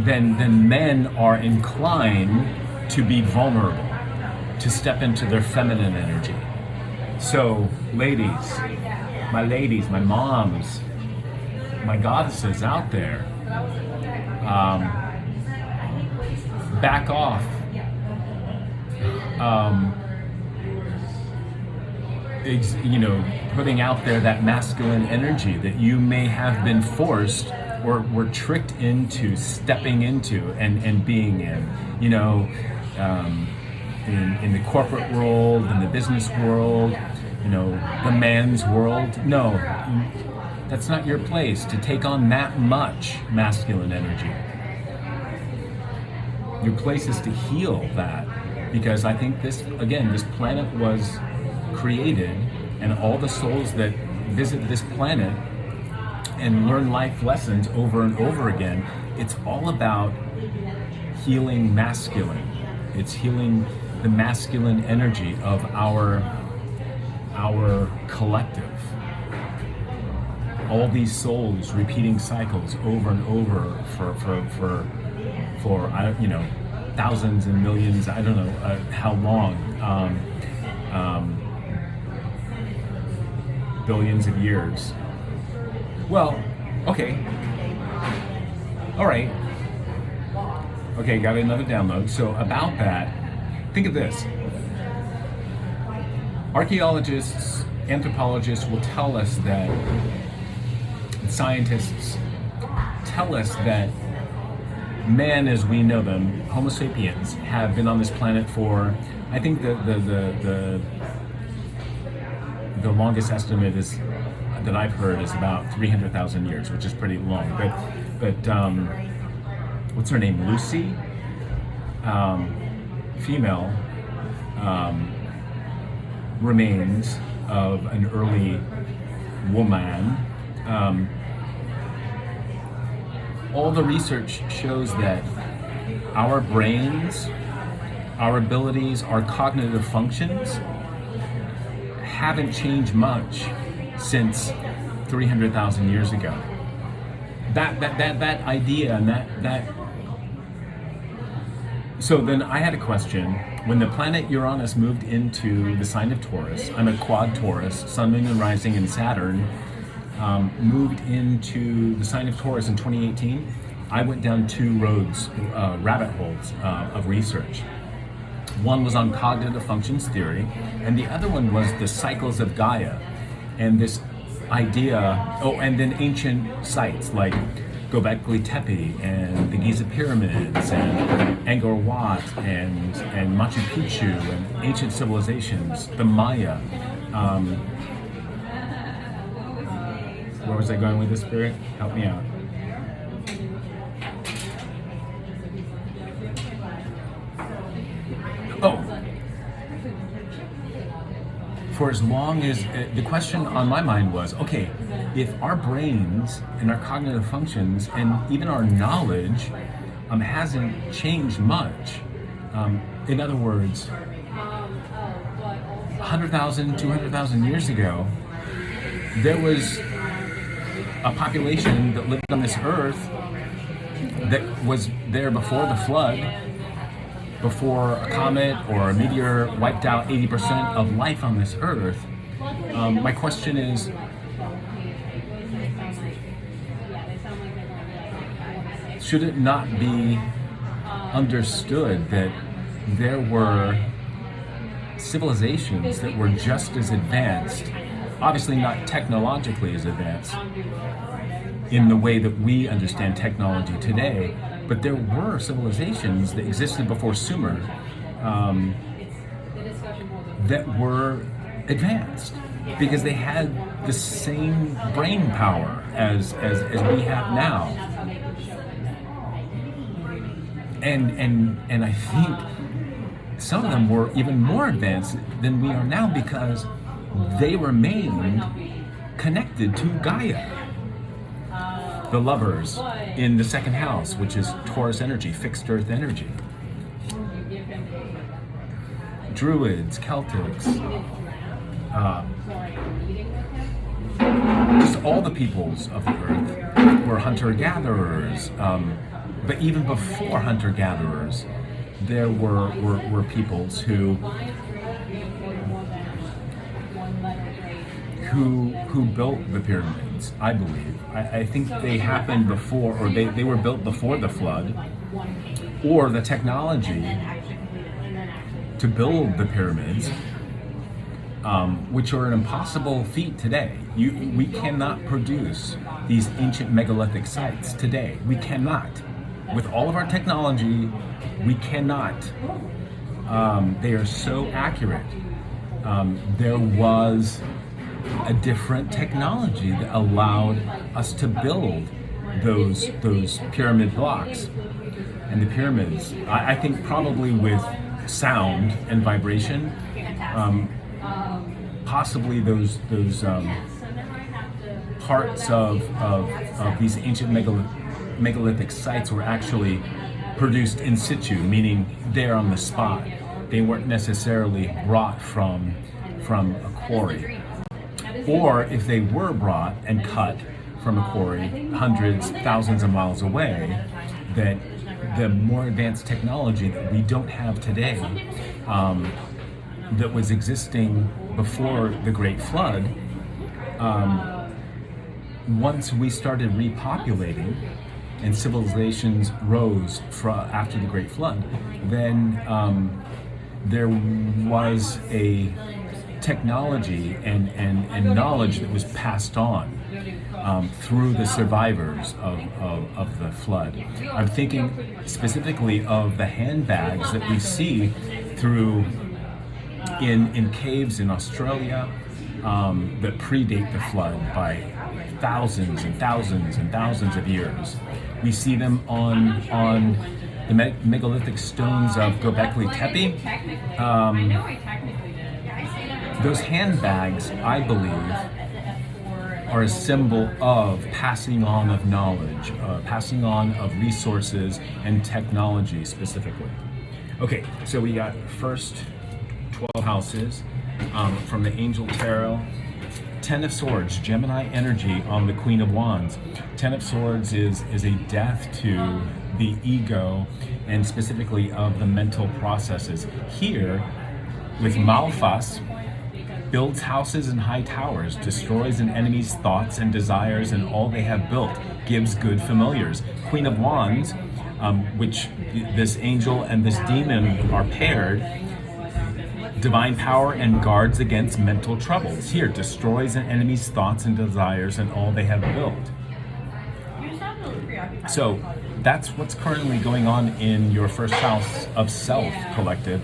than men are inclined to be vulnerable, to step into their feminine energy. So ladies, my moms, my goddesses out there, back off. Putting out there that masculine energy that you may have been forced we're tricked into stepping into and being in, in the corporate world, in the business world, the man's world. No, that's not your place to take on that much masculine energy. Your place is to heal that, because I think this planet was created, and all the souls that visit this planet and learn life lessons over and over again, it's all about healing masculine. It's healing the masculine energy of our collective. All these souls repeating cycles over and over for thousands and millions, I don't know how long, billions of years. Well, okay. All right. Okay, got another download. So about that, think of this. Archaeologists, anthropologists will tell us that, scientists tell us that man as we know them, Homo sapiens, have been on this planet for, I think the longest estimate is that I've heard is about 300,000 years, which is pretty long. But what's her name? Lucy, female remains of an early woman. All the research shows that our brains, our abilities, our cognitive functions haven't changed much since 300,000 years ago. That idea and that. So then I had a question. When the planet Uranus moved into the sign of Taurus, I'm a quad Taurus, Sun, Moon, and Rising, and Saturn moved into the sign of Taurus in 2018. I went down two roads, rabbit holes of research. One was on cognitive functions theory, and the other one was the cycles of Gaia, and this idea, and then ancient sites like Göbekli Tepe and the Giza Pyramids and Angkor Wat and Machu Picchu and ancient civilizations, the Maya. Where was I going with this, Spirit? Help me out. For as long as, the question on my mind was, okay, if our brains and our cognitive functions and even our knowledge hasn't changed much, in other words, 100,000, 200,000 years ago, there was a population that lived on this earth that was there before the flood, before a comet or a meteor wiped out 80% of life on this earth. My question is, should it not be understood that there were civilizations that were just as advanced, obviously not technologically as advanced in the way that we understand technology today, but there were civilizations that existed before Sumer that were advanced because they had the same brain power as we have now. And I think some of them were even more advanced than we are now because they remained connected to Gaia. The lovers in the second house, which is Taurus energy, fixed earth energy. Druids, Celtics, just all the peoples of the earth were hunter-gatherers. But even before hunter-gatherers, there were peoples who built the pyramids, I believe. I think they happened before, or they were built before the flood, or the technology to build the pyramids which are an impossible feat today. We cannot produce these ancient megalithic sites today. We cannot. With all of our technology, we cannot. They are so accurate. There was a different technology that allowed us to build those pyramid blocks. And the pyramids, I think probably with sound and vibration, possibly those parts of these ancient megalithic sites were actually produced in situ, meaning there on the spot. They weren't necessarily brought from a quarry. Or if they were brought and cut from a quarry hundreds, thousands of miles away, that the more advanced technology that we don't have today, that was existing before the Great Flood, once we started repopulating and civilizations rose after the Great Flood, then there was a technology and knowledge that was passed on through the survivors of the flood. I'm thinking specifically of the handbags that we see through in caves in Australia that predate the flood by thousands and thousands and thousands of years. We see them on the megalithic stones of Göbekli Tepe. Those handbags, I believe, are a symbol of passing on of knowledge, passing on of resources and technology specifically. Okay, so we got first 12 houses from the Angel Tarot. 10 of Swords, Gemini energy on the Queen of Wands. 10 of Swords is a death to the ego and specifically of the mental processes. Here, with Malphas, builds houses and high towers, destroys an enemy's thoughts and desires and all they have built, gives good familiars. Queen of Wands, which this angel and this demon are paired, divine power and guards against mental troubles. Here, destroys an enemy's thoughts and desires and all they have built. So that's what's currently going on in your first house of self collective,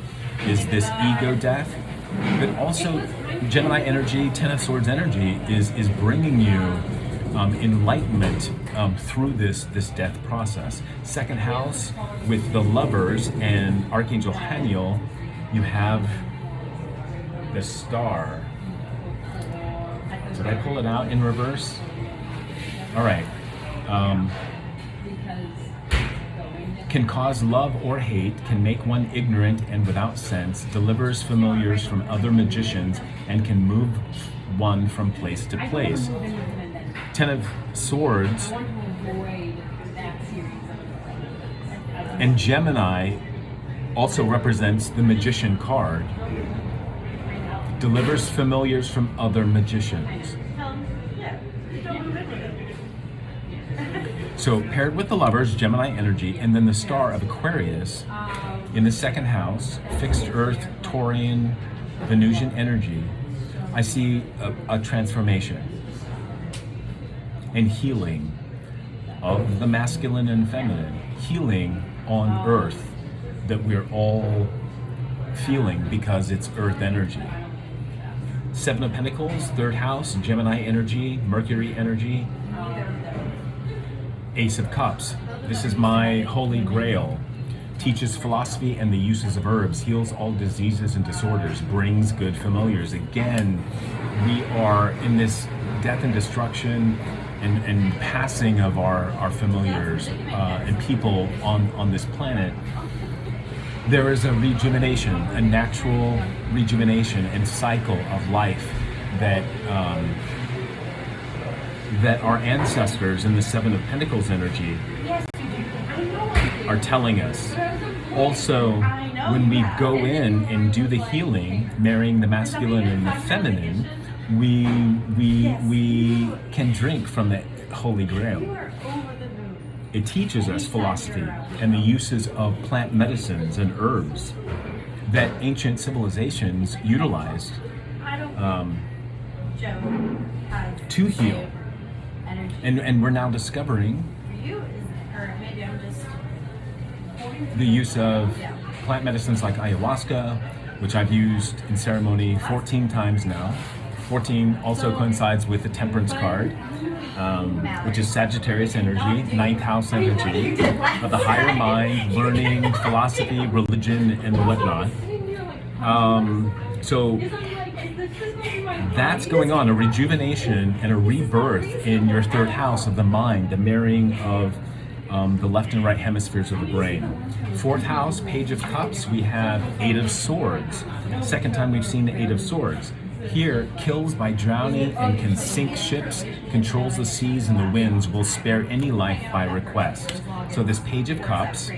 is this ego death. But also Gemini energy, 10 of Swords energy is bringing you enlightenment through this death process. Second house with the Lovers and Archangel Haniel, you have the Star. Did I pull it out in reverse? All right. Can cause love or hate, can make one ignorant and without sense, delivers familiars from other magicians, and can move one from place to place. 10 of Swords and Gemini also represents the Magician card. Delivers familiars from other magicians. So paired with the Lovers, Gemini energy, and then the Star of Aquarius in the second house, fixed Earth, Taurian, Venusian energy, I see a transformation and healing of the masculine and feminine, healing on Earth that we're all feeling because it's Earth energy. Seven of Pentacles, third house, Gemini energy, Mercury energy, Ace of Cups. This is my holy grail. Teaches philosophy and the uses of herbs, heals all diseases and disorders, brings good familiars. Again, we are in this death and destruction and passing of our familiars and people on this planet. There is a rejuvenation, a natural rejuvenation and cycle of life that our ancestors in the Seven of Pentacles energy are telling us. Also, when we go in and do the healing, marrying the masculine and the feminine, we can drink from the Holy Grail. It teaches us philosophy and the uses of plant medicines and herbs that ancient civilizations utilized to heal. And we're now discovering the use of plant medicines like ayahuasca, which I've used in ceremony 14 times now. 14 also coincides with the temperance card, which is Sagittarius energy, ninth house energy of the higher mind, learning, philosophy, religion, and whatnot. So that's going on, a rejuvenation and a rebirth in your third house of the mind, the marrying of the left and right hemispheres of the brain. Fourth house, Page of Cups, we have Eight of Swords. Second time we've seen the Eight of Swords. Here, kills by drowning and can sink ships, controls the seas and the winds, will spare any life by request. So this Page of Cups,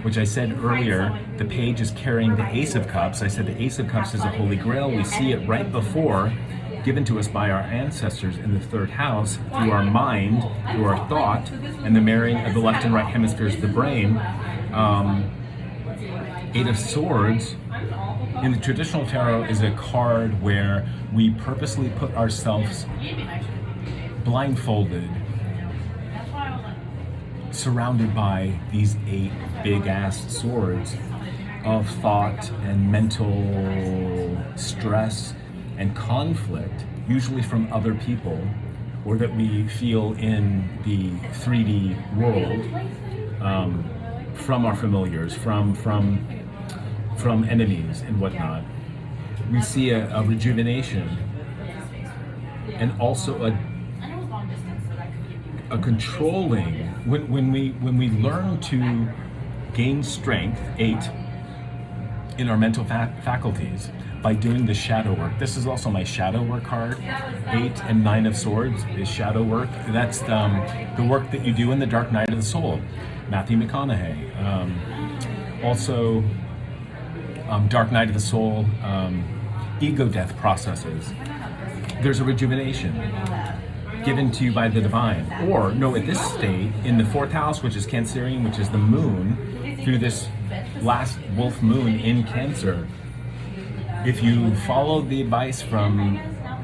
which I said earlier, the page is carrying the Ace of Cups. I said the Ace of Cups is a holy grail. We see it right before, given to us by our ancestors in the third house, through our mind, through our thought, and the marrying of the left and right hemispheres of the brain. Eight of Swords, in the traditional tarot, is a card where we purposely put ourselves blindfolded, surrounded by these 8 big-ass swords of thought and mental stress and conflict, usually from other people, or that we feel in the 3D world, from our familiars, from enemies and whatnot. We see a rejuvenation and also a controlling. When we learn to gain strength, 8, in our mental faculties by doing the shadow work. This is also my shadow work card. 8 and 9 of Swords is shadow work. That's the work that you do in the Dark Night of the Soul. Matthew McConaughey. Also, Dark Night of the Soul, ego death processes. There's a rejuvenation given to you by the divine. Or, no, at this state, in the 4th house, which is Cancerian, which is the moon, through this last wolf moon in Cancer, if you follow the advice from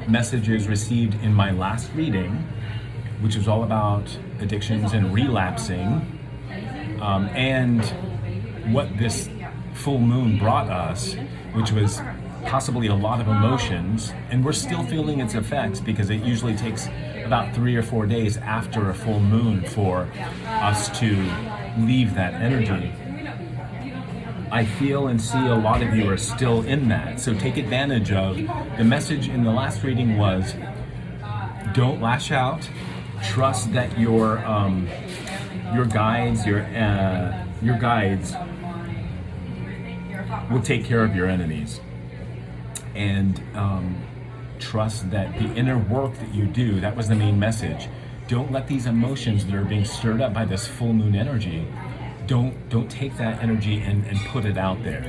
messages received in my last reading, which was all about addictions and relapsing, and what this full moon brought us, which was possibly a lot of emotions, and we're still feeling its effects because it usually takes about 3 or 4 days after a full moon for us to leave that energy. I feel and see a lot of you are still in that, so take advantage of the message in the last reading was don't lash out, trust that your guides will take care of your enemies, and trust that the inner work that you do, that was the main message. Don't let these emotions that are being stirred up by this full moon energy, don't take that energy and put it out there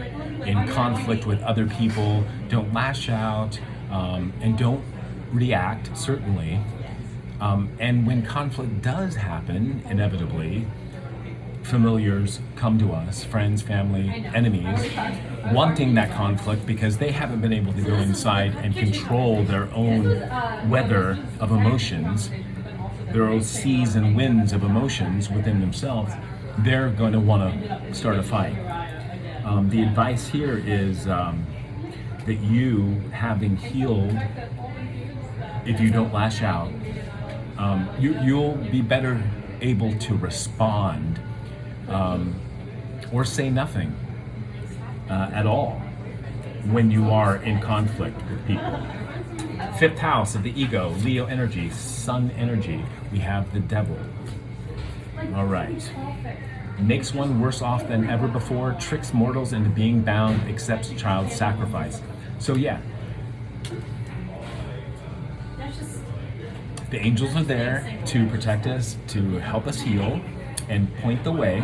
in conflict with other people. Don't lash out, and don't react, certainly. And when conflict does happen, inevitably, familiars come to us, friends, family, enemies, wanting that conflict because they haven't been able to go inside and control their own weather of emotions, their own seas and winds of emotions within themselves. They're going to want to start a fight. The advice here is that you, having healed, if you don't lash out, you'll be better able to respond or say nothing at all when you are in conflict with people. 5th house of the ego, Leo energy, Sun energy. We have the devil. All right. Makes one worse off than ever before, tricks mortals into being bound, accepts child sacrifice. So yeah, the angels are there to protect us, to help us heal, and point the way,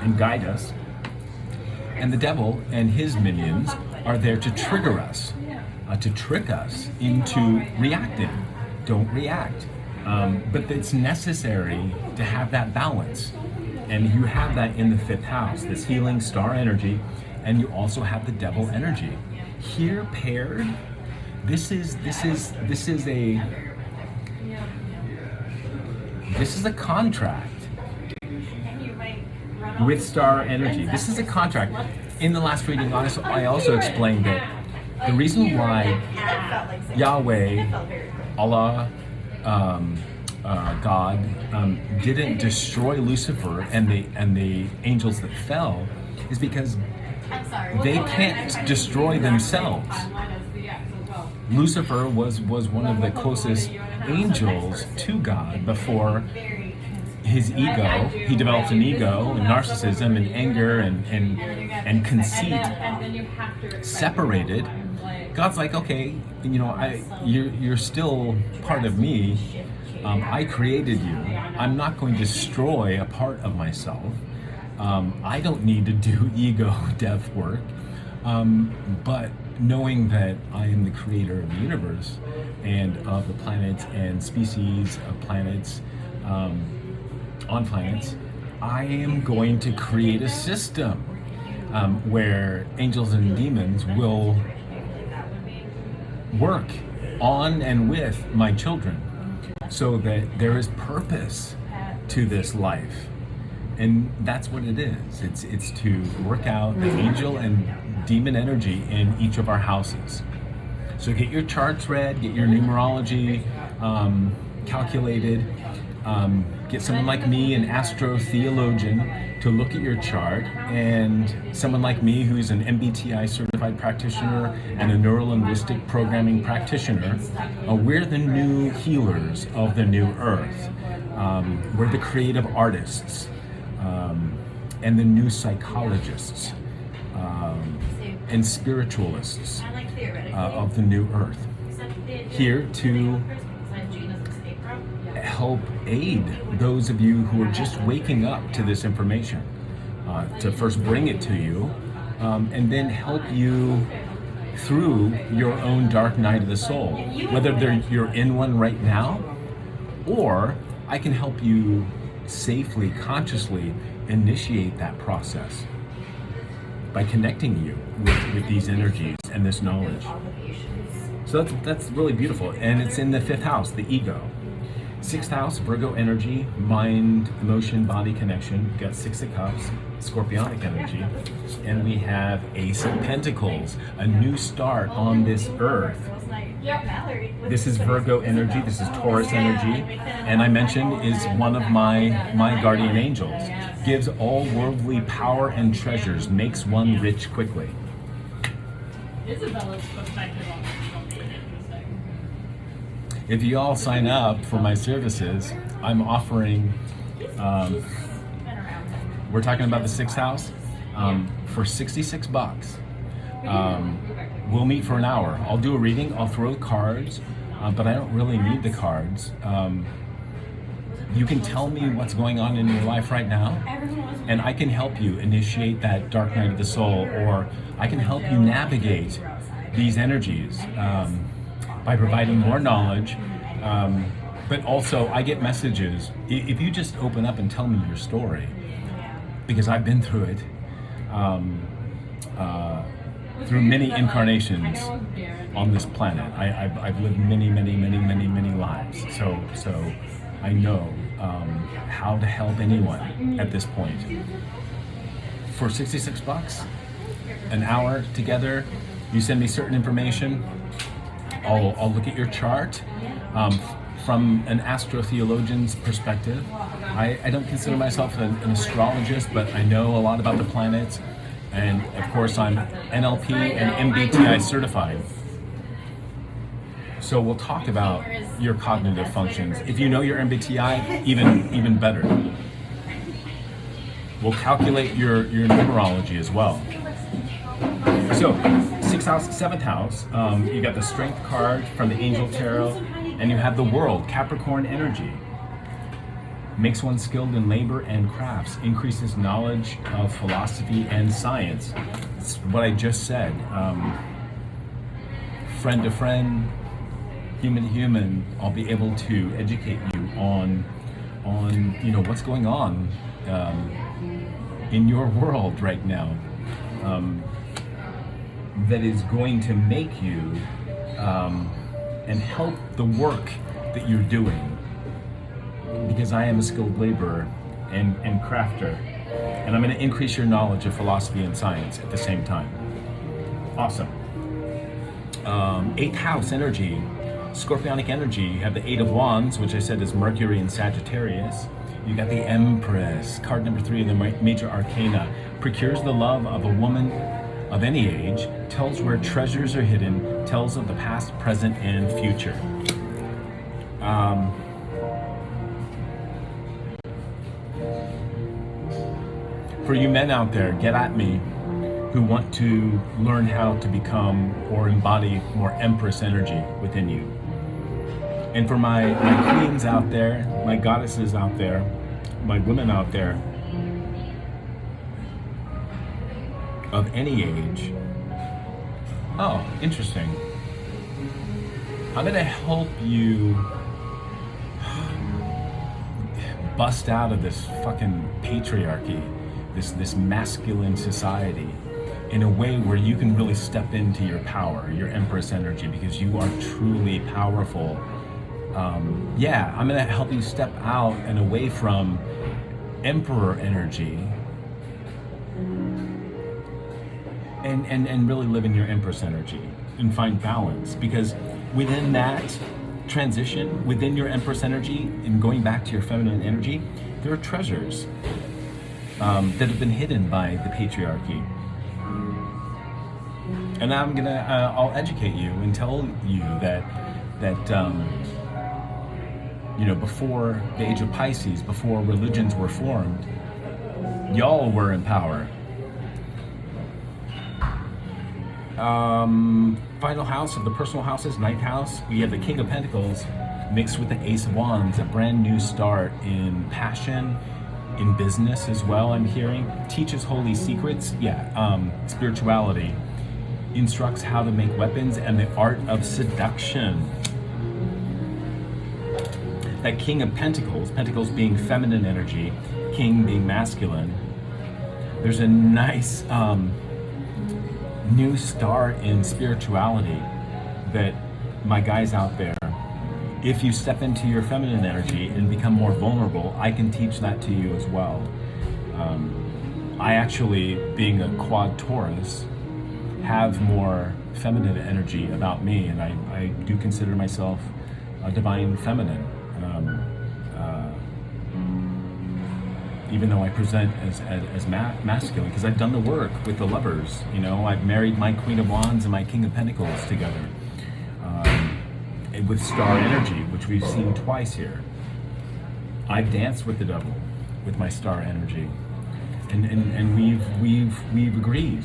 and guide us. And the devil and his minions are there to trigger us, to trick us into reacting. Don't react. But it's necessary to have that balance. And you have that in the 5th house, this healing star energy, and you also have the devil energy. Here paired, This is a contract with star energy. This is a contract. In the last reading, I also explained that the reason why Yahweh, Allah, God, didn't destroy Lucifer and the angels that fell is because they can't destroy themselves. Lucifer was one of the closest angels to God before his ego. He developed an ego and narcissism and anger and conceit separated. God's like, okay, you're still part of me. I created you. I'm not going to destroy a part of myself. I don't need to do ego death work. But knowing that I am the creator of the universe and of the planets and species of planets, on planets, I am going to create a system where angels and demons will work on and with my children so that there is purpose to this life. And that's what it is. It's to work out the angel and demon energy in each of our houses. So get your charts read, get your numerology calculated, get someone like me, an astrotheologian, to look at your chart, and someone like me who's an MBTI Certified Practitioner and a Neuro-Linguistic Programming Practitioner. We're the new healers of the new earth. We're the creative artists and the new psychologists and spiritualists of the new earth. Here to help aid those of you who are just waking up to this information, to first bring it to you, and then help you through your own dark night of the soul, whether you're in one right now, or I can help you safely, consciously initiate that process by connecting you with these energies and this knowledge. So that's really beautiful, and it's in the 5th house, the ego. 6th house, Virgo energy, mind, emotion, body connection. We've got 6 of Cups, Scorpionic energy, and we have Ace of Pentacles, a new start on this earth. This is Virgo energy, this is Taurus energy, and I mentioned is one of my guardian angels. Gives all worldly power and treasures, makes one rich quickly. Isabella's perspective on this is interesting. If you all sign up for my services, I'm offering, we're talking about the 6th house, for $66. We'll meet for an hour. I'll do a reading, I'll throw cards, but I don't really need the cards. You can tell me what's going on in your life right now, and I can help you initiate that dark night of the soul, or I can help you navigate these energies by providing more knowledge. But also, I get messages. If you just open up and tell me your story, because I've been through it, through many incarnations on this planet. I've lived many lives. So I know how to help anyone at this point. For $66, an hour together, you send me certain information. I'll look at your chart from an astrotheologian's perspective. I don't consider myself an astrologist, but I know a lot about the planets. And of course, I'm NLP and MBTI certified. So we'll talk about your cognitive functions. If you know your MBTI, even better. We'll calculate your numerology as well. So, 6th house, 7th house, you got the Strength card from the Angel Tarot, and you have the World, Capricorn energy. Makes one skilled in labor and crafts, increases knowledge of philosophy and science. It's what I just said. Friend to friend, human to human, I'll be able to educate you on what's going on in your world right now, that is going to make you and help the work that you're doing, because I am a skilled laborer and crafter, and I'm going to increase your knowledge of philosophy and science at the same time. Awesome. Eighth house energy, Scorpionic energy. You have the Eight of Wands, which I said is Mercury and Sagittarius. You got the Empress, card number 3 in the major arcana. Procures the love of a woman of any age, tells where treasures are hidden, tells of the past, present, and future. For you men out there, get at me, who want to learn how to become or embody more Empress energy within you. And for my queens out there, my goddesses out there, my women out there, of any age. Oh, interesting. I'm gonna help you bust out of this fucking patriarchy, this masculine society, in a way where you can really step into your power, your Empress energy, because you are truly powerful. I'm gonna help you step out and away from Emperor energy and really live in your Empress energy and find balance, because within that transition, within your Empress energy and going back to your feminine energy, there are treasures that have been hidden by the patriarchy. And I'll educate you and tell you that before the age of Pisces, before religions were formed, y'all were in power. Final house of the personal houses, ninth house, we have the King of Pentacles mixed with the Ace of Wands, a brand new start in passion, in business as well, I'm hearing. Teaches holy secrets, spirituality. Instructs how to make weapons and the art of seduction. That King of Pentacles, Pentacles being feminine energy, King being masculine, there's a nice new start in spirituality that my guys out there, if you step into your feminine energy and become more vulnerable, I can teach that to you as well. I actually, being a quad Taurus, have more feminine energy about me, and I do consider myself a divine feminine. Even though I present as masculine, because I've done the work with the lovers. I've married my Queen of Wands and my King of Pentacles together, and with star energy, which we've seen twice here. I've danced with the devil with my star energy, and we've agreed.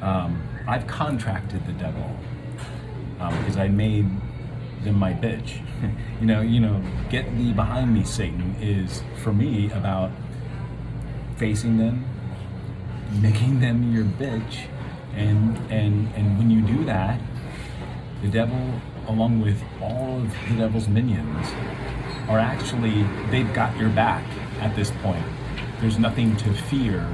I've contracted the devil because I made them my bitch. Get thee behind me, Satan, is for me about facing them, making them your bitch, and when you do that, the devil, along with all of the devil's minions, are actually, they've got your back at this point. There's nothing to fear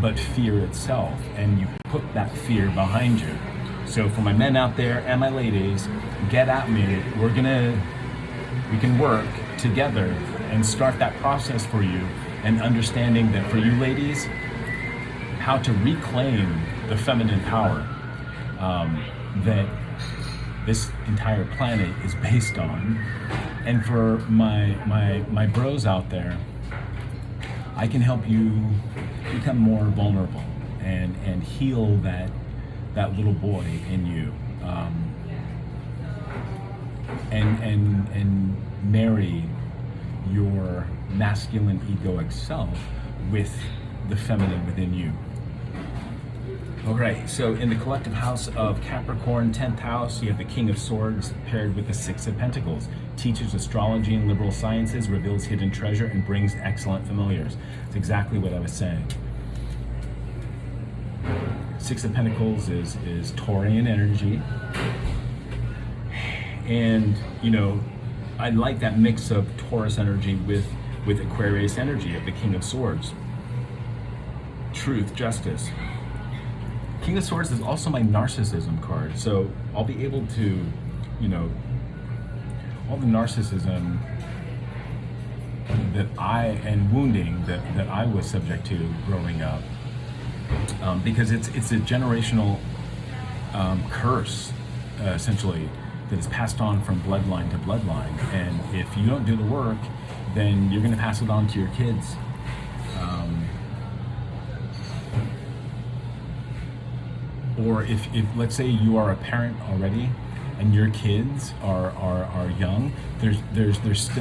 but fear itself, and you put that fear behind you. So for my men out there and my ladies, get at me. We can work together and start that process for you, and understanding that for you ladies, how to reclaim the feminine power that this entire planet is based on. And for my bros out there, I can help you become more vulnerable and heal that little boy in you, and marry your masculine egoic self with the feminine within you. Alright, so in the collective house of Capricorn, 10th house, you have the King of Swords paired with the Six of Pentacles. Teaches astrology and liberal sciences, reveals hidden treasure, and brings excellent familiars. It's exactly what I was saying. Six of Pentacles is Taurian energy. And, I like that mix of Taurus energy with Aquarius energy of the King of Swords. Truth, justice. King of Swords is also my narcissism card. So I'll be able to, you know, all the narcissism that and wounding that I was subject to growing up, because it's a generational curse, essentially, that is passed on from bloodline to bloodline. And if you don't do the work, then you're going to pass it on to your kids. Or if let's say you are a parent already and your kids are young, there's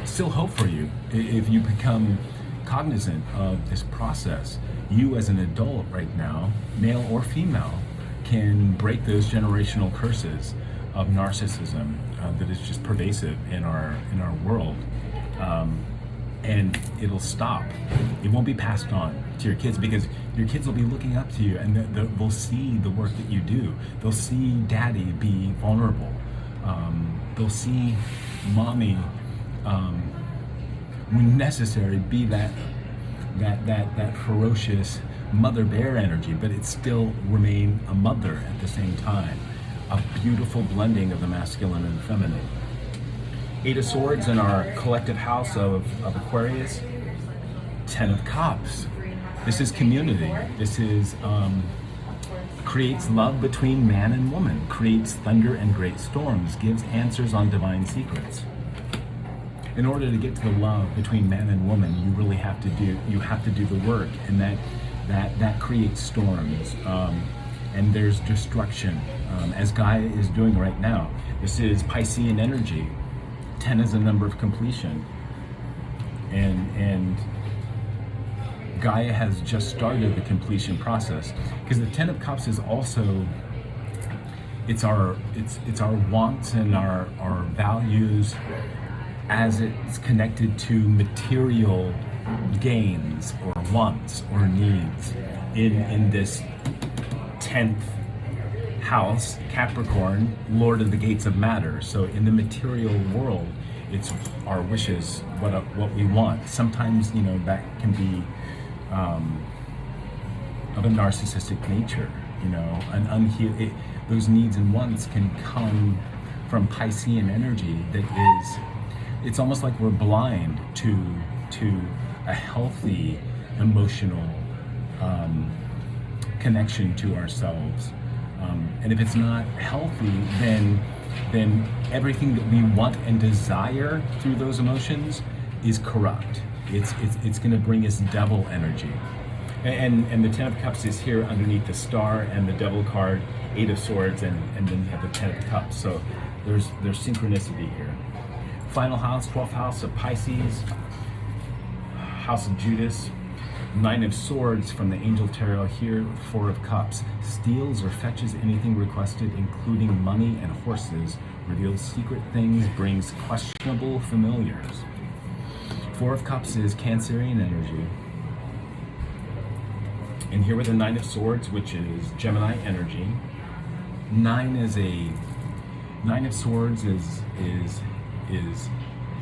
still hope for you if you become cognizant of this process. You as an adult right now, male or female, can break those generational curses of narcissism that is just pervasive in our world, and it'll stop. It won't be passed on to your kids, because your kids will be looking up to you, and they'll see the work that you do. They'll see daddy be vulnerable. They'll see mommy, when necessary, be that ferocious mother bear energy, but it still remain a mother at the same time. A beautiful blending of the masculine and the feminine. 8 of Swords in our collective house of Aquarius. 10 of Cups. This is community. This is creates love between man and woman, creates thunder and great storms, gives answers on divine secrets. In order to get to the love between man and woman, you really have to do the work, and that creates storms, and there's destruction, as Gaia is doing right now. This is Piscean energy. 10 is a number of completion, and Gaia has just started the completion process, because the 10 of Cups is also, it's our wants and our values as it's connected to material gains or wants or needs in this 10th house, Capricorn, Lord of the gates of matter. So in the material world, it's our wishes, what we want. Sometimes, you know, that can be of a narcissistic nature, you know, those needs and wants can come from Piscean energy that is, it's almost like we're blind to a healthy emotional connection to ourselves. And if it's not healthy, then everything that we want and desire through those emotions is corrupt. It's going to bring us devil energy. And the 10 of Cups is here underneath the star and the devil card, 8 of Swords, and then you have the 10 of Cups. So there's synchronicity here. Final house, 12th house of Pisces, house of Judas. 9 of Swords from the Angel Tarot here, 4 of Cups. Steals or fetches anything requested, including money and horses. Reveals secret things, brings questionable familiars. 4 of Cups is Cancerian energy. And here with the 9 of Swords, which is Gemini energy. 9 of Swords is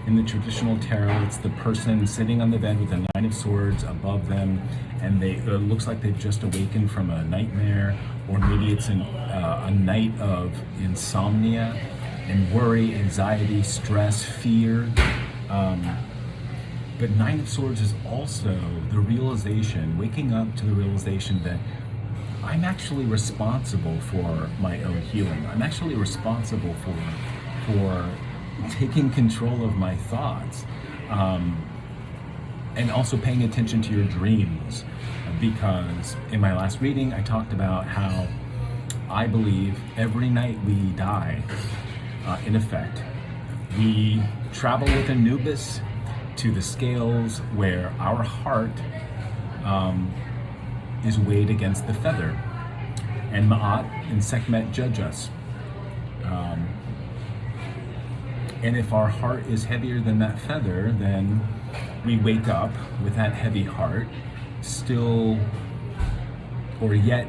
in the traditional tarot, it's the person sitting on the bed with the 9 of Swords above them, and it looks like they've just awakened from a nightmare, or maybe it's a night of insomnia and worry, anxiety, stress, fear. But 9 of Swords is also the realization, waking up to the realization that I'm actually responsible for my own healing. I'm actually responsible for taking control of my thoughts, and also paying attention to your dreams, because in my last reading I talked about how I believe every night we die, in effect, we travel with Anubis to the scales where our heart is weighed against the feather, and Ma'at and Sekhmet judge us. And if our heart is heavier than that feather, then we wake up with that heavy heart, still, or yet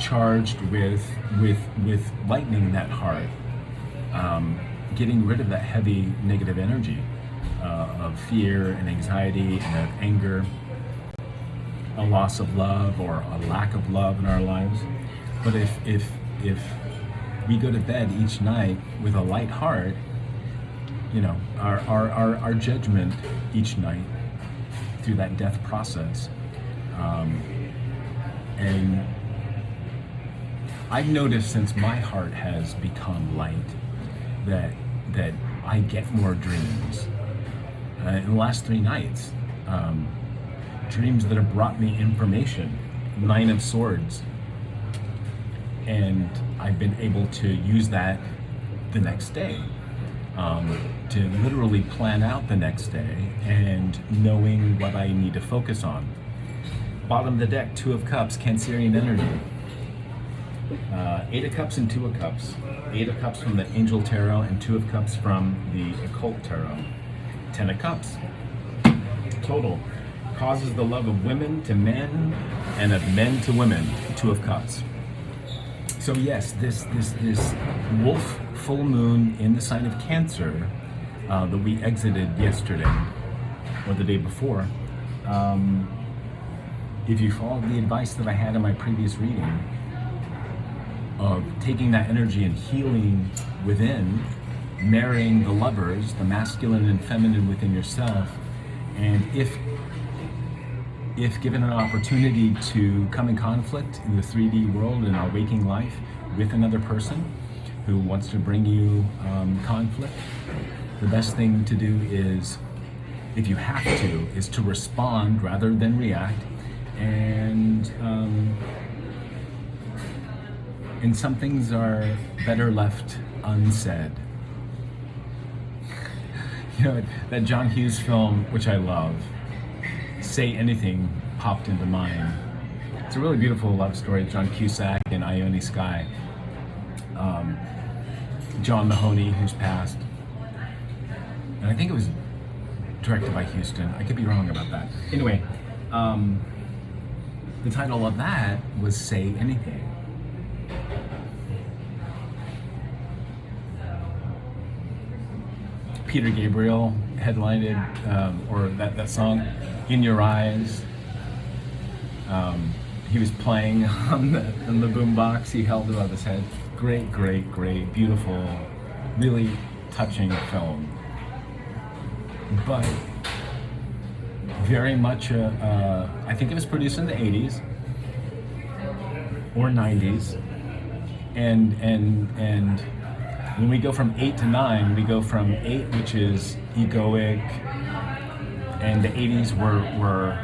charged with lightening that heart, getting rid of that heavy negative energy of fear and anxiety and of anger. a loss of love or a lack of love in our lives. But if we go to bed each night with a light heart, our judgment each night through that death process, and I've noticed since my heart has become light that I get more dreams. In the last 3 nights, dreams that have brought me information, 9 of Swords, and I've been able to use that the next day, to literally plan out the next day and knowing what I need to focus on. Bottom of the deck, 2 of Cups, Cancerian energy. 8 of Cups and 2 of Cups. 8 of Cups from the Angel Tarot and 2 of Cups from the Occult Tarot. 10 of Cups. Total. Causes the love of women to men and of men to women. 2 of Cups. So yes, this wolf full moon in the sign of Cancer that we exited yesterday or the day before. If you followed the advice that I had in my previous reading of taking that energy and healing within, marrying the lovers, the masculine and feminine within yourself, and if given an opportunity to come in conflict in the 3D world in our waking life with another person who wants to bring you conflict, the best thing to do is, if you have to, is to respond rather than react, and some things are better left unsaid. That John Hughes film, which I love, Say Anything, popped into mind. It's a really beautiful love story, John Cusack and Ione Skye. John Mahoney, who's passed. And I think it was directed by Houston. I could be wrong about that. Anyway, the title of that was Say Anything. Peter Gabriel headlined it, or that song, In Your Eyes. He was playing on the boombox. He held it above his head. Great, beautiful, really touching film. But very much, I think it was produced in the 80s or 90s, and when we go from 8 to 9, we go from 8, which is egoic, and the 80s were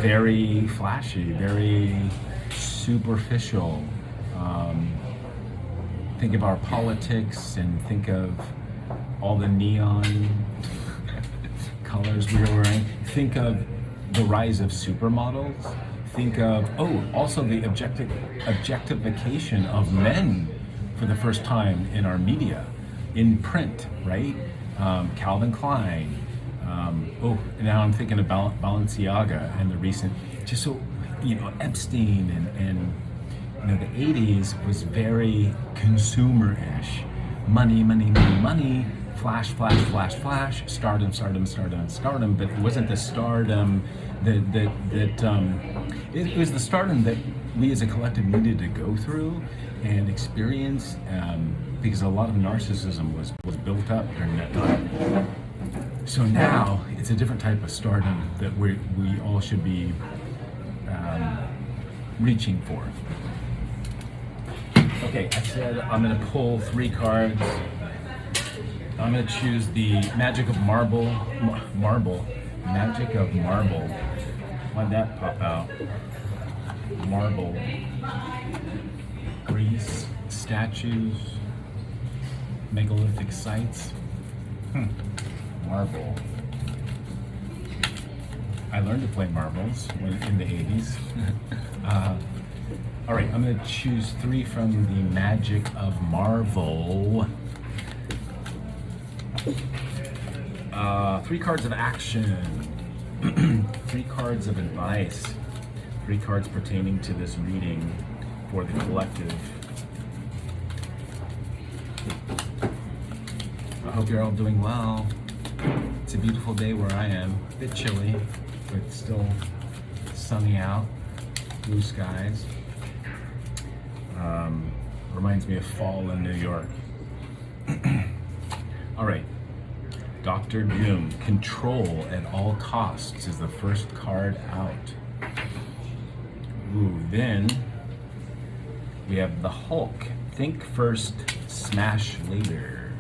very flashy, very superficial. Think of our politics and think of all the neon colors we were wearing. Think of the rise of supermodels. Think of, also the objectification of men for the first time in our media, in print, right? Calvin Klein. Now I'm thinking about Balenciaga and the recent, just so, Epstein and the 80s was very consumer-ish. Money, flash, stardom, but it wasn't the stardom that it was the stardom that we as a collective needed to go through and experience, because a lot of narcissism was built up during that time. So now it's a different type of stardom that we all should be reaching for. Okay, I said I'm going to pull 3 cards. I'm going to choose the Magic of Marble. Magic of Marble. Why'd that pop out? Marble. Greece, statues, megalithic sites. Marble. I learned to play marbles in the 80s. All right, I'm going to choose 3 from the Magic of Marvel. 3 cards of action. 3 cards of advice. 3 cards pertaining to this reading for the collective. I hope you're all doing well. It's a beautiful day where I am. A bit chilly, but still sunny out, blue skies. Reminds me of fall in New York. All right, Dr. Doom, control at all costs is the first card out. Ooh, then we have the Hulk, think first, smash later.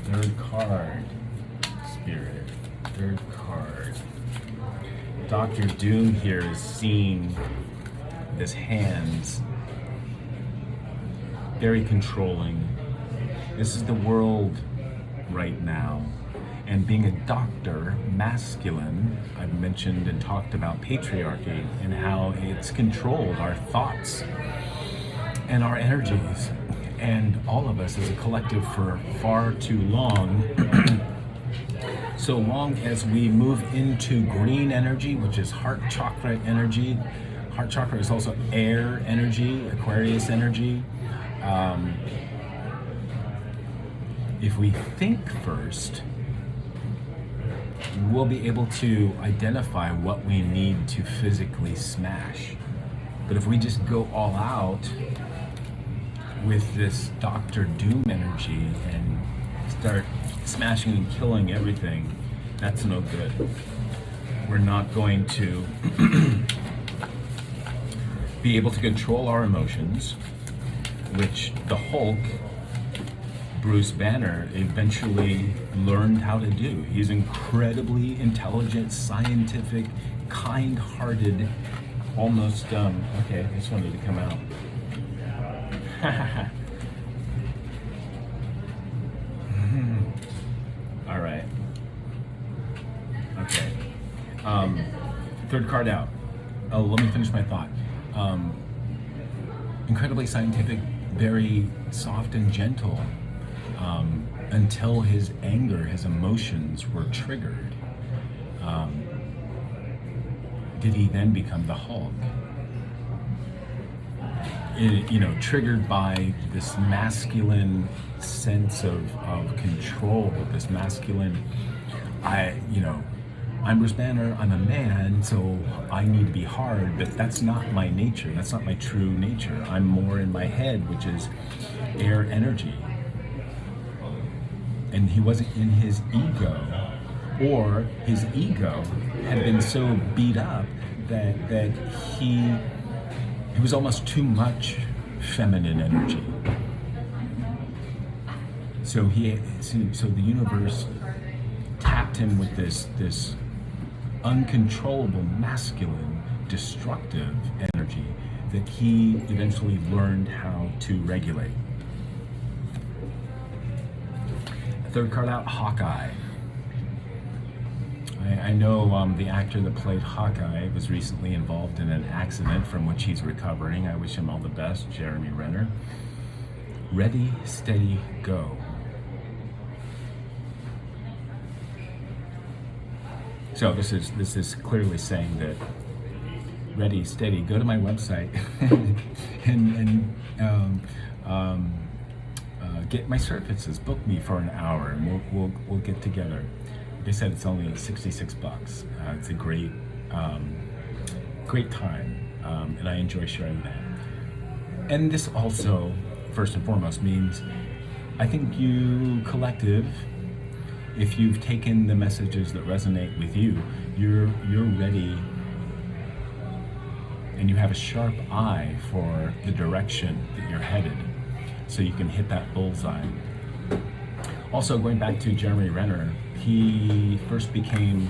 Third card, Spirit, third card. Dr. Doom here is seeing his hands, very controlling. This is the world right now. And being a doctor, masculine, I've mentioned and talked about patriarchy and how it's controlled our thoughts and our energies. And all of us as a collective for far too long. So long as we move into green energy, which is heart chakra energy. Heart chakra is also air energy, Aquarius energy. If we think first, we'll be able to identify what we need to physically smash. But if we just go all out with this Dr. Doom energy and start smashing and killing everything, that's no good. We're not going to be able to control our emotions, which the Hulk, Bruce Banner, eventually learned how to do. He's incredibly intelligent, scientific, kind-hearted, almost, okay, this one needed to come out. All right. Okay. Third card out. Oh, let me finish my thought. Incredibly scientific, very soft and gentle, until his anger, his emotions were triggered. Did he then become the Hulk? Triggered by this masculine sense of control, this masculine, I'm Bruce Banner, I'm a man, so I need to be hard, but that's not my nature, that's not my true nature. I'm more in my head, which is air energy. And he wasn't in his ego, or his ego had been so beat up that he was almost too much feminine energy. So the universe tapped him with this uncontrollable masculine destructive energy that he eventually learned how to regulate. Third card out, Hawkeye. I know the actor that played Hawkeye was recently involved in an accident from which he's recovering. I wish him all the best, Jeremy Renner. Ready, steady, go. So this is clearly saying that ready, steady, go to my website and get my services. Book me for an hour, and we'll get together. Like I said, it's only $66. It's a great time, and I enjoy sharing that. And this also, first and foremost, means I think you collective, if you've taken the messages that resonate with you, you're ready, and you have a sharp eye for the direction that you're headed, so you can hit that bullseye. Also, going back to Jeremy Renner, he first became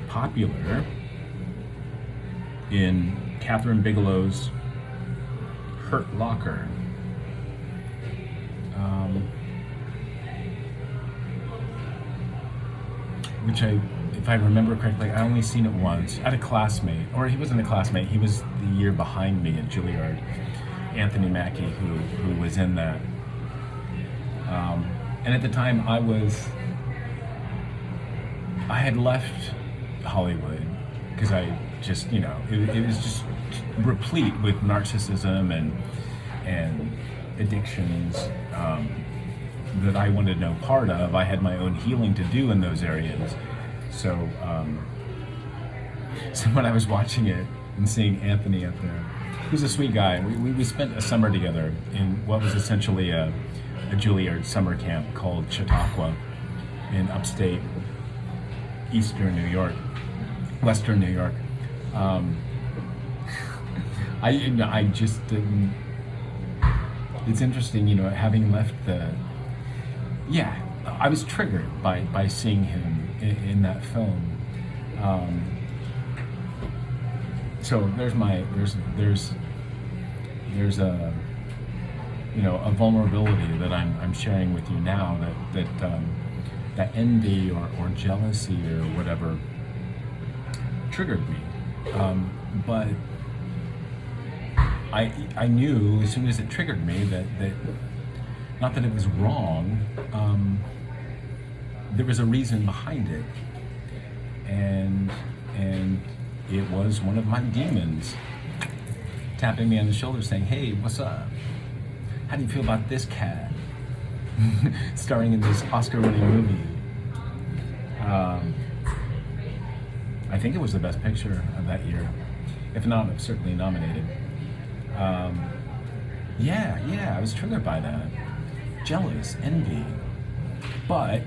popular in Catherine Bigelow's Hurt Locker. Which if I remember correctly, I only seen it once at a classmate, or he wasn't a classmate, he was the year behind me at Juilliard, Anthony Mackie, who was in that. And at the time I had left Hollywood because I just, it was just replete with narcissism and addictions that I wanted no part of. I had my own healing to do in those areas. So, so when I was watching it and seeing Anthony up there, he's a sweet guy. We spent a summer together in what was essentially a Juilliard summer camp called Chautauqua in upstate Eastern New York, Western New York. I just didn't. It's interesting, having left I was triggered by seeing him in that film. So there's a a vulnerability that I'm sharing with you now that envy or jealousy or whatever triggered me, but I knew as soon as it triggered me that not that it was wrong, there was a reason behind it, and it was one of my demons tapping me on the shoulder saying, "Hey, what's up? How do you feel about this cat starring in this Oscar-winning movie?" I think it was the best picture of that year. If not, it was certainly nominated. I was triggered by that. Jealous, envy. But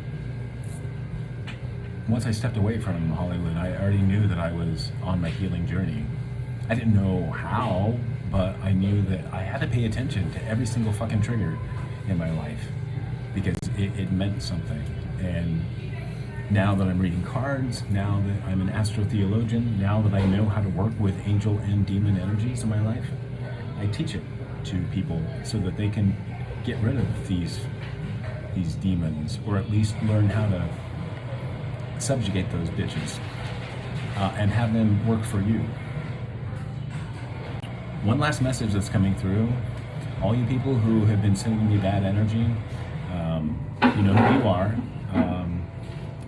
once I stepped away from Hollywood, I already knew that I was on my healing journey. I didn't know how, but I knew that I had to pay attention to every single fucking trigger in my life because it meant something. And now that I'm reading cards, now that I'm an astrotheologian, now that I know how to work with angel and demon energies in my life, I teach it to people so that they can get rid of these demons, or at least learn how to subjugate those bitches and have them work for you. One last message that's coming through: all you people who have been sending me bad energy, you know who you are.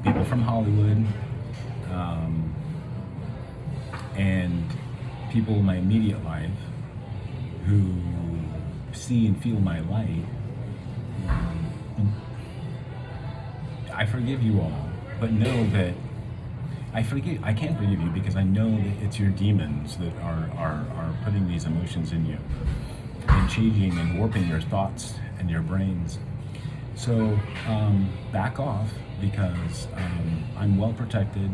People from Hollywood, and people in my immediate life who see and feel my light. I forgive you all, but know that I can't forgive you because I know that it's your demons that are putting these emotions in you and changing and warping your thoughts and your brains. So back off, because I'm well protected,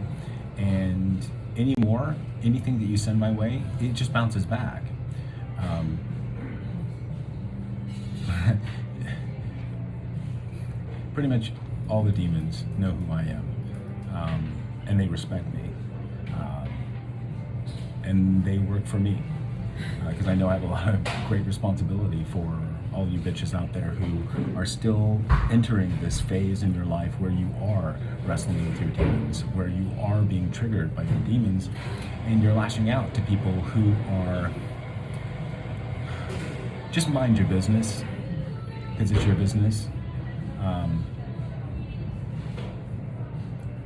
and anything that you send my way, it just bounces back. Pretty much all the demons know who I am, and they respect me, and they work for me, because I know I have a lot of great responsibility for all you bitches out there who are still entering this phase in your life where you are wrestling with your demons, where you are being triggered by your demons, and you're lashing out to people who are just mind your business, because it's your business.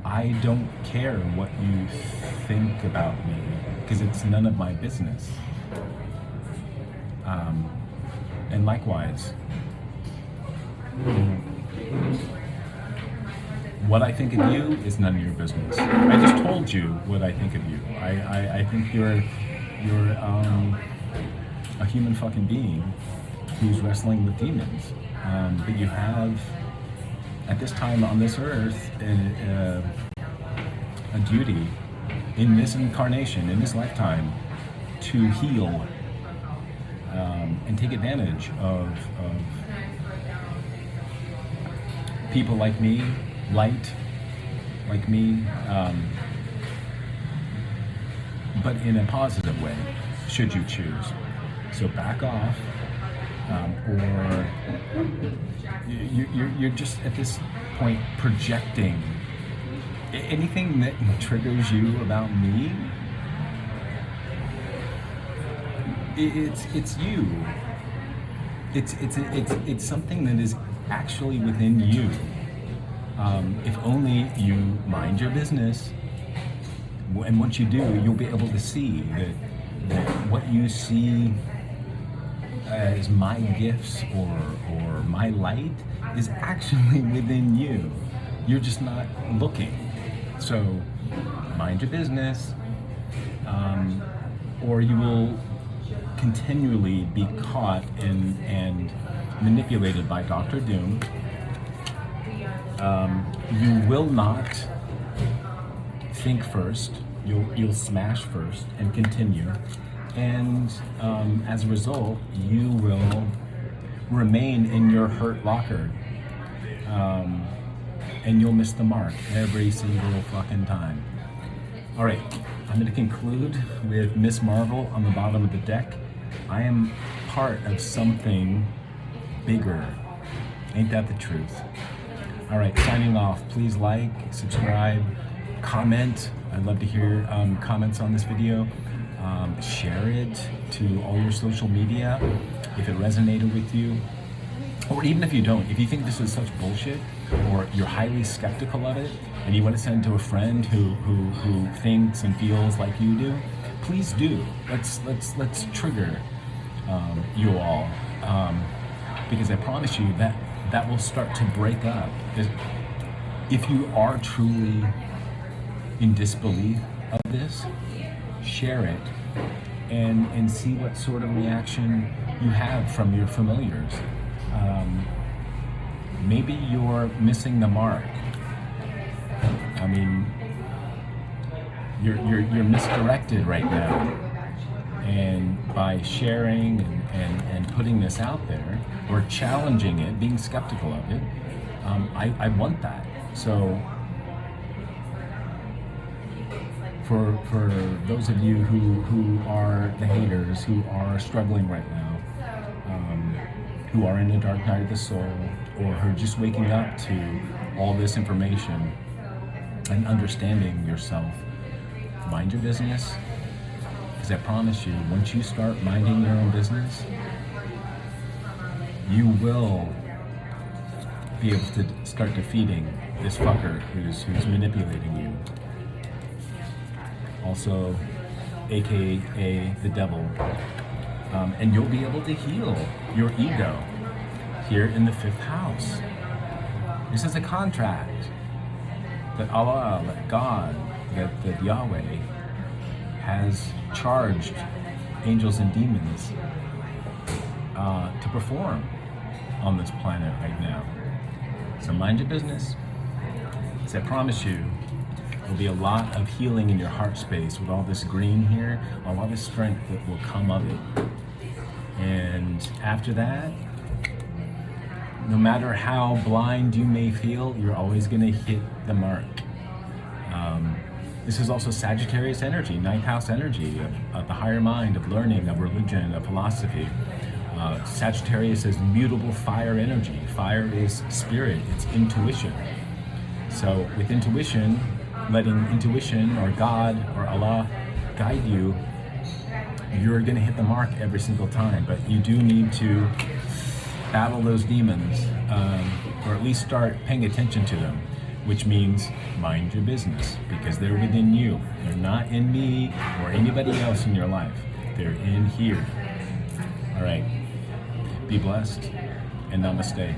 I don't care what you think about me, because it's none of my business. And likewise, what I think of you is none of your business. I just told you what I think of you. I think you're a human fucking being who's wrestling with demons. But you have, at this time on this earth, a duty in this incarnation, in this lifetime, to heal and take advantage of people like me, light like me, but in a positive way, should you choose. So back off, or you're just at this point projecting anything that triggers you about me. It's you. It's something that is actually within you. If only you mind your business, and once you do, you'll be able to see that what you see as my gifts or my light is actually within you. You're just not looking. So mind your business, or you will continually be caught and manipulated by Dr. Doom. You will not think first. You'll smash first and continue, and as a result, you will remain in your hurt locker, and you'll miss the mark every single fucking time. All right, I'm going to conclude with Miss Marvel on the bottom of the deck. I am part of something bigger. Ain't that the truth? All right, signing off. Please like, subscribe, comment. I'd love to hear comments on this video. Share it to all your social media if it resonated with you. Or even if you don't, if you think this is such bullshit, or you're highly skeptical of it, and you want to send to a friend who thinks and feels like you do, please do. Let's trigger you all, because I promise you that will start to break up. If you are truly in disbelief of this, share it and see what sort of reaction you have from your familiars. Maybe you're missing the mark. I mean, you're misdirected right now, and by sharing and putting this out there, or challenging it, being skeptical of it, I want that. So for those of you who are the haters, who are struggling right now, who are in the dark night of the soul, or who are just waking up to all this information and understanding yourself, mind your business, because I promise you, once you start minding your own business, you will be able to start defeating this fucker who's manipulating you. Also, aka the devil. And you'll be able to heal your ego here in the 5th house. This is a contract that Allah, that God, that Yahweh has charged angels and demons to perform on this planet right now. So mind your business. As I promise you, there'll be a lot of healing in your heart space with all this green here, a lot of strength that will come of it. And after that, no matter how blind you may feel, you're always going to hit the mark. This is also Sagittarius energy, 9th house energy of the higher mind, of learning, of religion, of philosophy. Sagittarius is mutable fire energy. Fire is spirit, it's intuition. So with intuition, letting intuition or God or Allah guide you, you're going to hit the mark every single time. But you do need to battle those demons, or at least start paying attention to them, which means mind your business, because they're within you. They're not in me or anybody else in your life. They're in here. All right. Be blessed and namaste.